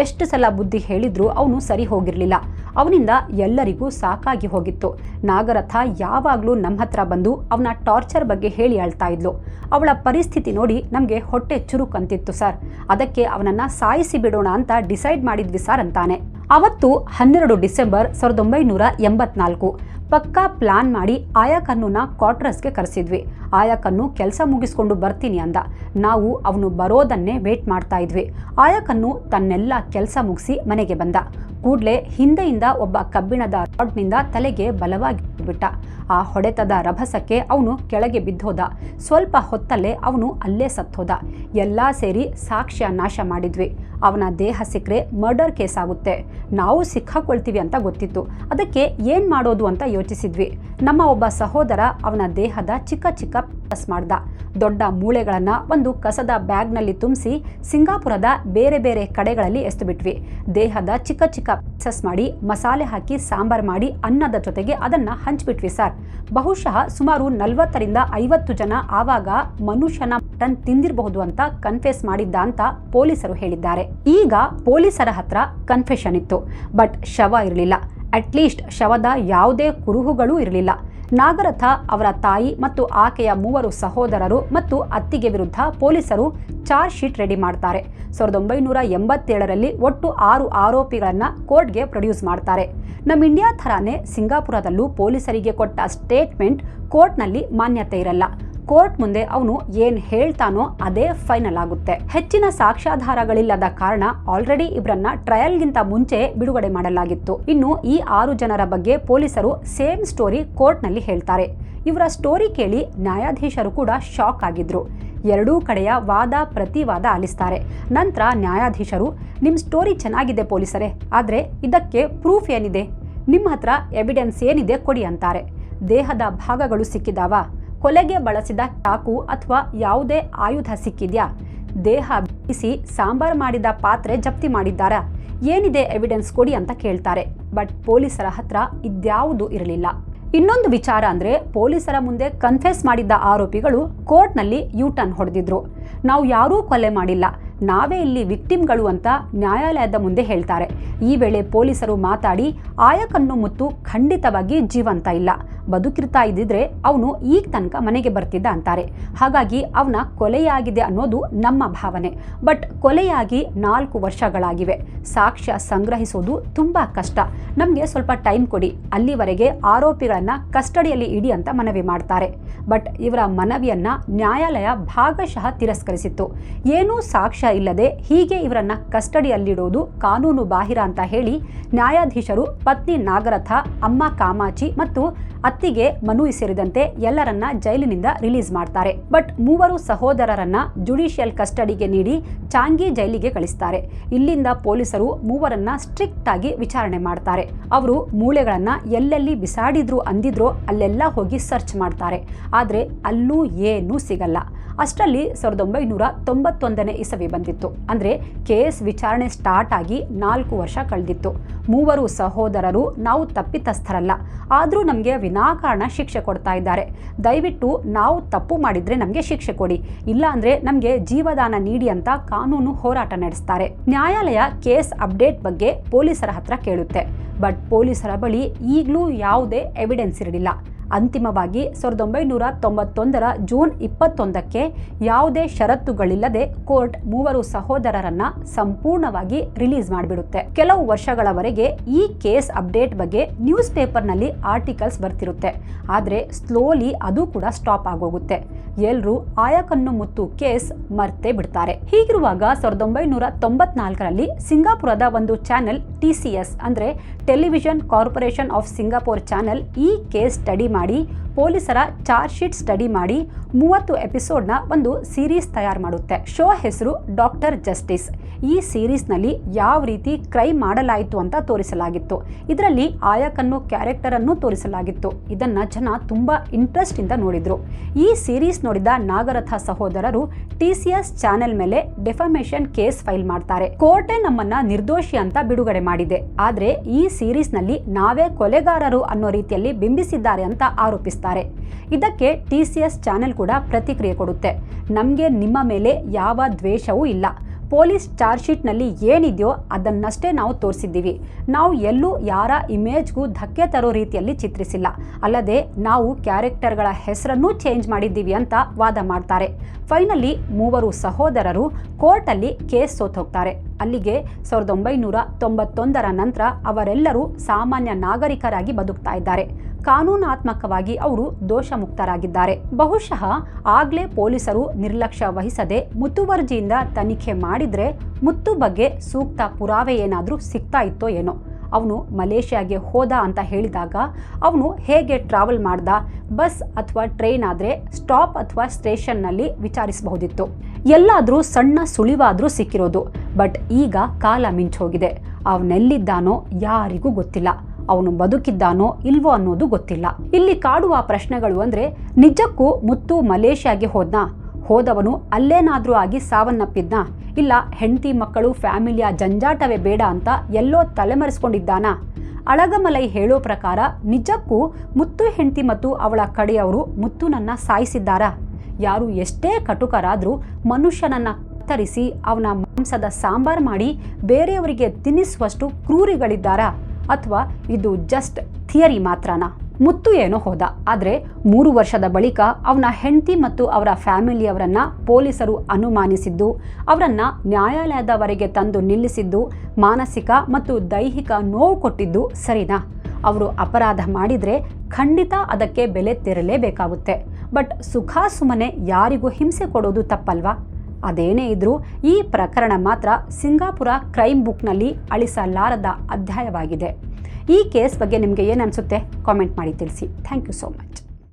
ಎಷ್ಟು ಸಲ ಬುದ್ಧಿ ಹೇಳಿದ್ರೂ ಅವನು ಸರಿ ಹೋಗಿರ್ಲಿಲ್ಲ. ಅವನಿಂದ ಎಲ್ಲರಿಗೂ ಸಾಕಾಗಿ ಹೋಗಿತ್ತು. ನಾಗರಥ ಯಾವಾಗಲೂ ನಮ್ಮ ಹತ್ರ ಬಂದು ಅವನ ಟಾರ್ಚರ್ ಬಗ್ಗೆ ಹೇಳಿ ಅಳ್ತಾ ಇದ್ಲು. ಅವಳ ಪರಿಸ್ಥಿತಿ ನೋಡಿ ನಮಗೆ ಹೊಟ್ಟೆ ಚುರುಕಂತಿತ್ತು ಸರ್. ಅದಕ್ಕೆ ಅವನನ್ನ ಸಾಯಿಸಿ ಬಿಡೋಣ ಅಂತ ಡಿಸೈಡ್ ಮಾಡಿದ್ವಿ ಸರ್ ಅಂತಾನೆ. ಅವತ್ತು 12 ಡಿಸೆಂಬರ್ 1984 ಪಕ್ಕಾ ಪ್ಲಾನ್ ಮಾಡಿ ಆಯಕನ್ನುನ ಕ್ವಾರ್ಟರ್ಸ್ಗೆ ಕರೆಸಿದ್ವಿ. ಆಯಕನ್ನು ಕೆಲಸ ಮುಗಿಸ್ಕೊಂಡು ಬರ್ತೀನಿ ಅಂದ. ನಾವು ಅವನು ಬರೋದನ್ನೇ ವೇಟ್ ಮಾಡ್ತಾ ಇದ್ವಿ. ಆಯಕನ್ನು ತನ್ನೆಲ್ಲ ಕೆಲಸ ಮುಗಿಸಿ ಮನೆಗೆ ಬಂದ. ಕೂಡ್ಲೆ ಹಿಂದೆಯಿಂದ ಒಬ್ಬ ಕಬ್ಬಿಣದ ರಾಡ್ನಿಂದ ತಲೆಗೆ ಬಲವಾಗಿ ಬಿಟ್ಟ. ಆ ಹೊಡೆತದ ರಭಸಕ್ಕೆ ಅವನು ಕೆಳಗೆ ಬಿದ್ದೋದ. ಸ್ವಲ್ಪ ಹೊತ್ತಲ್ಲೇ ಅವನು ಅಲ್ಲೇ ಸತ್ತೋದ. ಎಲ್ಲ ಸೇರಿ ಸಾಕ್ಷ್ಯ ನಾಶ ಮಾಡಿದ್ವಿ. ಅವನ ದೇಹ ಸಿಕ್ಕರೆ ಮರ್ಡರ್ ಕೇಸ್ ಆಗುತ್ತೆ. ನಾವು ಸಿಕ್ಕಾಕೊಳ್ತೀವಿ ಅಂತ ಗೊತ್ತಿತ್ತು. ಅದಕ್ಕೆ ಏನು ಮಾಡೋದು ಅಂತ ಯೋಚಿಸಿದ್ವಿ. ನಮ್ಮ ಒಬ್ಬ ಸಹೋದರ ಅವನ ದೇಹದ ಚಿಕ್ಕ ಚಿಕ್ಕ ಪೀಸ್ ಮಾಡ್ದ. ದೊಡ್ಡ ಮೂಳೆಗಳನ್ನು ಒಂದು ಕಸದ ಬ್ಯಾಗ್ನಲ್ಲಿ ತುಂಬಿಸಿ ಸಿಂಗಾಪುರದ ಬೇರೆ ಬೇರೆ ಕಡೆಗಳಲ್ಲಿ ಎಸ್ದು ಬಿಟ್ವಿ. ದೇಹದ ಚಿಕ್ಕ ಚಿಕ್ಕ ಚಿಕ್ಕ ಪೀಸಸ್ ಮಾಡಿ ಮಸಾಲೆ ಹಾಕಿ ಸಾಂಬಾರ್ ಮಾಡಿ ಅನ್ನದ ಜೊತೆಗೆ ಅದನ್ನ ಹಂಚ್ಬಿಟ್ವಿ ಸರ್. ಬಹುಶಃ ಸುಮಾರು 40 ರಿಂದ 50 ಜನ ಆವಾಗ ಮನುಷ್ಯನ ಮಟನ್ ತಿಂದಿರಬಹುದು ಅಂತ ಕನ್ಫೆಸ್ ಮಾಡಿದ್ದ ಅಂತ ಪೊಲೀಸರು ಹೇಳಿದ್ದಾರೆ. ಈಗ ಪೊಲೀಸರ ಹತ್ರ ಕನ್ಫೆಷನ್ ಇತ್ತು, ಬಟ್ ಶವ ಇರಲಿಲ್ಲ. ಅಟ್ಲೀಸ್ಟ್ ಶವದ ಯಾವುದೇ ಕುರುಹುಗಳೂ ಇರಲಿಲ್ಲ. ನಾಗರಥ ಅವರ ತಾಯಿ ಮತ್ತು ಆಕೆಯ 3 ಸಹೋದರರು ಮತ್ತು ಅತ್ತಿಗೆ ವಿರುದ್ಧ ಪೊಲೀಸರು ಚಾರ್ಜ್ ಶೀಟ್ ರೆಡಿ ಮಾಡ್ತಾರೆ. 1987ರಲ್ಲಿ ಒಟ್ಟು 6 ಆರೋಪಿಗಳನ್ನ ಕೋರ್ಟ್ಗೆ ಪ್ರೊಡ್ಯೂಸ್ ಮಾಡ್ತಾರೆ. ನಮ್ಮ ಇಂಡಿಯಾ ಥರಾನೇ ಸಿಂಗಾಪುರದಲ್ಲೂ ಪೊಲೀಸರಿಗೆ ಕೊಟ್ಟ ಸ್ಟೇಟ್ಮೆಂಟ್ ಕೋರ್ಟ್ನಲ್ಲಿ ಮಾನ್ಯತೆ ಇರಲ್ಲ. ಕೋರ್ಟ್ ಮುಂದೆ ಅವನು ಏನ್ ಹೇಳ್ತಾನೋ ಅದೇ ಫೈನಲ್ ಆಗುತ್ತೆ. ಹೆಚ್ಚಿನ ಸಾಕ್ಷ್ಯಾಧಾರಗಳಿಲ್ಲದ ಕಾರಣ ಆಲ್ರೆಡಿ ಇಬ್ಬರನ್ನ ಟ್ರಯಲ್ಗಿಂತ ಮುಂಚೆ ಬಿಡುಗಡೆ ಮಾಡಲಾಗಿತ್ತು. ಇನ್ನು ಈ 6 ಜನರ ಬಗ್ಗೆ ಪೊಲೀಸರು ಸೇಮ್ ಸ್ಟೋರಿ ಕೋರ್ಟ್ನಲ್ಲಿ ಹೇಳ್ತಾರೆ. ಇವರ ಸ್ಟೋರಿ ಕೇಳಿ ನ್ಯಾಯಾಧೀಶರು ಕೂಡ ಶಾಕ್ ಆಗಿದ್ರು. ಎರಡೂ ಕಡೆಯ ವಾದ ಪ್ರತಿವಾದ ಆಲಿಸ್ತಾರೆ. ನಂತರ ನ್ಯಾಯಾಧೀಶರು, ನಿಮ್ಮ ಸ್ಟೋರಿ ಚೆನ್ನಾಗಿದೆ ಪೊಲೀಸರೇ, ಆದರೆ ಇದಕ್ಕೆ ಪ್ರೂಫ್ ಏನಿದೆ? ನಿಮ್ಮ ಹತ್ರ ಎವಿಡೆನ್ಸ್ ಏನಿದೆ ಕೊಡಿ ಅಂತಾರೆ. ದೇಹದ ಭಾಗಗಳು ಸಿಕ್ಕಿದಾವ? ಕೊಲೆಗೆ ಬಳಸಿದ ಚಾಕು ಅಥವಾ ಯಾವುದೇ ಆಯುಧ ಸಿಕ್ಕಿದ್ಯಾ? ದೇಹ ಬಿಡಿಸಿ ಸಾಂಬಾರ್ ಮಾಡಿದ ಪಾತ್ರೆ ಜಪ್ತಿ ಮಾಡಿದ್ದಾರಾ? ಏನಿದೆ ಎವಿಡೆನ್ಸ್ ಕೊಡಿ ಅಂತ ಕೇಳ್ತಾರೆ. ಬಟ್ ಪೊಲೀಸರ ಹತ್ರ ಇದ್ಯಾವುದೂ ಇರಲಿಲ್ಲ. ಇನ್ನೊಂದು ವಿಚಾರ ಅಂದ್ರೆ, ಪೊಲೀಸರ ಮುಂದೆ ಕನ್ಫೆಸ್ ಮಾಡಿದ್ದ ಆರೋಪಿಗಳು ಕೋರ್ಟ್ನಲ್ಲಿ ಯೂಟರ್ನ್ ಹೊಡೆದಿದ್ರು. ನಾವು ಯಾರೂ ಕೊಲೆ ಮಾಡಿಲ್ಲ, ನಾವೇ ಇಲ್ಲಿ ವಿಕ್ಟಿಮ್ಗಳು ಅಂತ ನ್ಯಾಯಾಲಯದ ಮುಂದೆ ಹೇಳ್ತಾರೆ. ಈ ವೇಳೆ ಪೊಲೀಸರು ಮಾತಾಡಿ, ಆಯಕನ್ನು ಮುತ್ತು ಖಂಡಿತವಾಗಿ ಜೀವಂತ ಇಲ್ಲ, ಬದುಕಿರ್ತಾ ಇದ್ದಿದ್ರೆ ಅವನು ಈಗ ತನಕ ಮನೆಗೆ ಬರ್ತಿದ್ದ ಅಂತಾರೆ. ಹಾಗಾಗಿ ಅವನ ಕೊಲೆಯಾಗಿದೆ ಅನ್ನೋದು ನಮ್ಮ ಭಾವನೆ. ಬಟ್ ಕೊಲೆಯಾಗಿ 4 ವರ್ಷಗಳಾಗಿವೆ. ಸಾಕ್ಷ್ಯ ಸಂಗ್ರಹಿಸೋದು ತುಂಬಾ ಕಷ್ಟ. ನಮಗೆ ಸ್ವಲ್ಪ ಟೈಮ್ ಕೊಡಿ, ಅಲ್ಲಿವರೆಗೆ ಆರೋಪಿಗಳನ್ನ ಕಸ್ಟಡಿಯಲ್ಲಿ ಇಡಿ ಅಂತ ಮನವಿ ಮಾಡ್ತಾರೆ. ಬಟ್ ಇವರ ಮನವಿಯನ್ನ ನ್ಯಾಯಾಲಯ ಭಾಗಶಃ ತಿರಸ್ಕರಿಸಿತ್ತು. ಏನೂ ಸಾಕ್ಷ್ಯ ಇಲ್ಲದೆ ಹೀಗೆ ಇವರನ್ನ ಕಸ್ಟಡಿಯಲ್ಲಿಡೋದು ಕಾನೂನು ಬಾಹಿರ ಅಂತ ಹೇಳಿ ನ್ಯಾಯಾಧೀಶರು ಪತ್ನಿ ನಾಗರಥ, ಅಮ್ಮ ಕಾಮಾಚಿ ಮತ್ತು ಅತ್ತಿಗೆ ಮನು ಸೇರಿದಂತೆ ಎಲ್ಲರನ್ನ ಜೈಲಿನಿಂದ ರಿಲೀಸ್ ಮಾಡ್ತಾರೆ. ಬಟ್ 3 ಸಹೋದರರನ್ನ ಜುಡಿಷಿಯಲ್ ಕಸ್ಟಡಿಗೆ ನೀಡಿ ಚಾಂಗಿ ಜೈಲಿಗೆ ಕಳಿಸ್ತಾರೆ. ಇಲ್ಲಿಂದ ಪೊಲೀಸರು 3ರನ್ನ ಸ್ಟ್ರಿಕ್ಟ್ ಆಗಿ ವಿಚಾರಣೆ ಮಾಡ್ತಾರೆ. ಅವರು ಮೂಳೆಗಳನ್ನ ಎಲ್ಲೆಲ್ಲಿ ಬಿಸಾಡಿದ್ರು ಅಂದಿದ್ರೋ ಅಲ್ಲೆಲ್ಲ ಹೋಗಿ ಸರ್ಚ್ ಮಾಡ್ತಾರೆ. ಆದ್ರೆ ಅಲ್ಲೂ ಏನೂ ಸಿಗಲ್ಲ. ಅಷ್ಟರಲ್ಲಿ 1991ನೇ ಇಸವಿ ಬಂದಿತ್ತು. ಅಂದ್ರೆ ಕೇಸ್ ವಿಚಾರಣೆ ಸ್ಟಾರ್ಟ್ ಆಗಿ 4 ವರ್ಷ ಕಳೆದಿತ್ತು. 3 ಸಹೋದರರು ನಾವು ತಪ್ಪಿತಸ್ಥರಲ್ಲ, ಆದ್ರೂ ನಮಗೆ ವಿನಾಕಾರಣ ಶಿಕ್ಷೆ ಕೊಡ್ತಾ ಇದ್ದಾರೆ. ದಯವಿಟ್ಟು ನಾವು ತಪ್ಪು ಮಾಡಿದ್ರೆ ನಮಗೆ ಶಿಕ್ಷೆ ಕೊಡಿ, ಇಲ್ಲ ಅಂದ್ರೆ ನಮಗೆ ಜೀವದಾನ ನೀಡಿ ಅಂತ ಕಾನೂನು ಹೋರಾಟ ನಡೆಸ್ತಾರೆ. ನ್ಯಾಯಾಲಯ ಕೇಸ್ ಅಪ್ಡೇಟ್ ಬಗ್ಗೆ ಪೊಲೀಸರ ಹತ್ರ ಕೇಳುತ್ತೆ. ಬಟ್ ಪೊಲೀಸರ ಬಳಿ ಈಗಲೂ ಯಾವುದೇ ಎವಿಡೆನ್ಸ್ ಇರಲಿಲ್ಲ. ಅಂತಿಮವಾಗಿ 1991ರ ಜೂನ್ 21ಕ್ಕೆ ಯಾವುದೇ ಷರತ್ತುಗಳಿಲ್ಲದೆ ಕೋರ್ಟ್ 3 ಸಹೋದರರನ್ನ ಸಂಪೂರ್ಣವಾಗಿ ರಿಲೀಸ್ ಮಾಡಿಬಿಡುತ್ತೆ. ಕೆಲವು ವರ್ಷಗಳವರೆಗೆ ಈ ಕೇಸ್ ಅಪ್ಡೇಟ್ ಬಗ್ಗೆ ನ್ಯೂಸ್ ಪೇಪರ್ನಲ್ಲಿ ಆರ್ಟಿಕಲ್ಸ್ ಬರ್ತಿರುತ್ತೆ. ಆದರೆ ಸ್ಲೋಲಿ ಅದು ಕೂಡ ಸ್ಟಾಪ್ ಆಗೋಗುತ್ತೆ. ಎಲ್ಲರೂ ಆಯಕನ್ನು ಮುತ್ತು ಕೇಸ್ ಮರ್ತೇ ಬಿಡ್ತಾರೆ. ಹೀಗಿರುವಾಗ 1994ರಲ್ಲಿ ಸಿಂಗಾಪುರದ ಒಂದು ಚಾನೆಲ್ TCS ಅಂದ್ರೆ television corporation of Singapore channel ಈ ಕೇಸ್ ಸ್ಟಡಿ ಮಾಡಿ ಪೊಲೀಸರ ಚಾರ್ಜ್ ಶೀಟ್ ಸ್ಟಡಿ ಮಾಡಿ 30 ಎಪಿಸೋಡ್ನ ಒಂದು ಸೀರೀಸ್ ತಯಾರು ಮಾಡುತ್ತೆ. ಶೋ ಹೆಸರು ಡಾಕ್ಟರ್ ಜಸ್ಟಿಸ್. ಈ ಸೀರೀಸ್ನಲ್ಲಿ ಯಾವ ರೀತಿ ಕ್ರೈಮ್ ಮಾಡಲಾಯಿತು ಅಂತ ತೋರಿಸಲಾಗಿತ್ತು. ಇದರಲ್ಲಿ ಆಯಕನ್ನು ಕ್ಯಾರೆಕ್ಟರ್ ಅನ್ನು ತೋರಿಸಲಾಗಿತ್ತು. ಇದನ್ನ ಜನ ತುಂಬಾ ಇಂಟ್ರೆಸ್ಟ್ ಇಂದ ನೋಡಿದ್ರು. ಈ ಸೀರೀಸ್ ನೋಡಿದ ನಾಗರಥ ಸಹೋದರರು TCS ಚಾನೆಲ್ ಮೇಲೆ ಡೆಫಮೇಷನ್ ಕೇಸ್ ಫೈಲ್ ಮಾಡ್ತಾರೆ. ಕೋರ್ಟೇ ನಮ್ಮನ್ನ ನಿರ್ದೋಷಿ ಅಂತ ಬಿಡುಗಡೆ ಮಾಡಿದೆ, ಆದ್ರೆ ಈ ಸೀರೀಸ್ ನಲ್ಲಿ ನಾವೇ ಕೊಲೆಗಾರರು ಅನ್ನೋ ರೀತಿಯಲ್ಲಿ ಬಿಂಬಿಸಿದ್ದಾರೆ ಅಂತ ಆರೋಪಿಸ್ತಾರೆ. ಇದಕ್ಕೆ TCS ಚಾನೆಲ್ ಕೂಡ ಪ್ರತಿಕ್ರಿಯೆ ಕೊಡುತ್ತೆ. ನಮಗೆ ನಿಮ್ಮ ಮೇಲೆ ಯಾವ ದ್ವೇಷವೂ ಇಲ್ಲ. ಪೊಲೀಸ್ ಚಾರ್ಜ್ ಶೀಟ್ನಲ್ಲಿ ಏನಿದೆಯೋ ಅದನ್ನಷ್ಟೇ ನಾವು ತೋರಿಸಿದ್ದೀವಿ. ನಾವು ಎಲ್ಲೂ ಯಾರ ಇಮೇಜ್ಗೂ ಧಕ್ಕೆ ತರೋ ರೀತಿಯಲ್ಲಿ ಚಿತ್ರಿಸಿಲ್ಲ. ಅಲ್ಲದೆ ನಾವು ಕ್ಯಾರೆಕ್ಟರ್ಗಳ ಹೆಸರನ್ನೂ ಚೇಂಜ್ ಮಾಡಿದ್ದೀವಿ ಅಂತ ವಾದ ಮಾಡ್ತಾರೆ. ಫೈನಲಿ 3 ಸಹೋದರರು ಕೋರ್ಟಲ್ಲಿ ಕೇಸ್ ಸೋತೋಗ್ತಾರೆ. ಅಲ್ಲಿಗೆ 1991ರ ನಂತರ ಅವರೆಲ್ಲರೂ ಸಾಮಾನ್ಯ ನಾಗರಿಕರಾಗಿ ಬದುಕ್ತಾ ಇದ್ದಾರೆ. ಕಾನೂನಾತ್ಮಕವಾಗಿ ಅವರು ದೋಷ ಮುಕ್ತರಾಗಿದ್ದಾರೆ. ಬಹುಶಃ ಆಗ್ಲೇ ಪೊಲೀಸರು ನಿರ್ಲಕ್ಷ್ಯ ವಹಿಸದೆ ಮುತುವರ್ಜಿಯಿಂದ ತನಿಖೆ ಮಾಡಿದ್ರೆ ಮುತ್ತು ಬಗ್ಗೆ ಸೂಕ್ತ ಪುರಾವೆ ಏನಾದರೂ ಸಿಗ್ತಾ ಇತ್ತೋ ಏನೋ. ಅವನು ಮಲೇಷ್ಯಾಗೆ ಹೋದ ಅಂತ ಹೇಳಿದಾಗ ಅವನು ಹೇಗೆ ಟ್ರಾವೆಲ್ ಮಾಡ್ದ, ಬಸ್ ಅಥವಾ ಟ್ರೈನ್ ಆದರೆ ಸ್ಟಾಪ್ ಅಥವಾ ಸ್ಟೇಷನ್ನಲ್ಲಿ ವಿಚಾರಿಸಬಹುದಿತ್ತು. ಎಲ್ಲಾದರೂ ಸಣ್ಣ ಸುಳಿವಾದರೂ ಸಿಕ್ಕಿರೋದು. ಬಟ್ ಈಗ ಕಾಲ ಮಿಂಚೋಗಿದೆ. ಅವನೆಲ್ಲಿದ್ದಾನೋ ಯಾರಿಗೂ ಗೊತ್ತಿಲ್ಲ. ಅವನು ಬದುಕಿದ್ದಾನೋ ಇಲ್ವೋ ಅನ್ನೋದು ಗೊತ್ತಿಲ್ಲ. ಇಲ್ಲಿ ಕಾಡುವ ಪ್ರಶ್ನೆಗಳು ಅಂದ್ರೆ, ನಿಜಕ್ಕೂ ಮುತ್ತು ಮಲೇಷ್ಯಾಗೆ ಹೋದವನು ಅಲ್ಲೇನಾದ್ರೂ ಆಗಿ ಸಾವನ್ನಪ್ಪಿದ್ನ, ಇಲ್ಲ ಹೆಂಡತಿ ಮಕ್ಕಳು ಫ್ಯಾಮಿಲಿಯ ಜಂಜಾಟವೇ ಬೇಡ ಅಂತ ಎಲ್ಲೋ ತಲೆಮರೆಸ್ಕೊಂಡಿದ್ದಾನ? ಅಳಗಮಲೈ ಹೇಳೋ ಪ್ರಕಾರ ನಿಜಕ್ಕೂ ಮುತ್ತು ಹೆಂಡತಿ ಮತ್ತು ಅವಳ ಕಡೆಯವರು ಮುತ್ತುನನ್ನ ಸಾಯಿಸಿದ್ದಾರಾ? ಯಾರು ಎಷ್ಟೇ ಕಟುಕರಾದರೂ ಮನುಷ್ಯನನ್ನ ಕತ್ತರಿಸಿ ಅವನ ಮಾಂಸದ ಸಾಂಬಾರ್ ಮಾಡಿ ಬೇರೆಯವರಿಗೆ ತಿನ್ನಿಸುವಷ್ಟು ಕ್ರೂರಿಗಳಿದ್ದಾರಾ? ಅಥವಾ ಇದು ಜಸ್ಟ್ ಥಿಯರಿ ಮಾತ್ರನಾ? ಮುತ್ತು ಏನೋ ಹೋದ, ಆದರೆ 3 ವರ್ಷದ ಬಳಿಕ ಅವನ ಹೆಂಡತಿ ಮತ್ತು ಅವರ ಫ್ಯಾಮಿಲಿಯವರನ್ನ ಪೊಲೀಸರು ಅನುಮಾನಿಸಿದ್ದು, ಅವರನ್ನ ನ್ಯಾಯಾಲಯದವರೆಗೆ ತಂದು ನಿಲ್ಲಿಸಿದ್ದು, ಮಾನಸಿಕ ಮತ್ತು ದೈಹಿಕ ನೋವು ಕೊಟ್ಟಿದ್ದು ಸರಿನಾ? ಅವರು ಅಪರಾಧ ಮಾಡಿದರೆ ಖಂಡಿತ ಅದಕ್ಕೆ ಬೆಲೆ ತೆರಲೇಬೇಕಾಗುತ್ತೆ. ಬಟ್ ಸುಖಾಸುಮ್ಮನೆ ಯಾರಿಗೂ ಹಿಂಸೆ ಕೊಡೋದು ತಪ್ಪಲ್ವಾ? ಅದೇನೇ ಇದ್ರೂ ಈ ಪ್ರಕರಣ ಮಾತ್ರ ಸಿಂಗಾಪುರ ಕ್ರೈಮ್ ಬುಕ್ನಲ್ಲಿ ಅಳಿಸಲಾರದ ಅಧ್ಯಾಯವಾಗಿದೆ. ಈ ಕೇಸ್ ಬಗ್ಗೆ ನಿಮಗೆ ಏನು ಅನಿಸುತ್ತೆ? ಕಾಮೆಂಟ್ ಮಾಡಿ ತಿಳಿಸಿ. Thank you so much.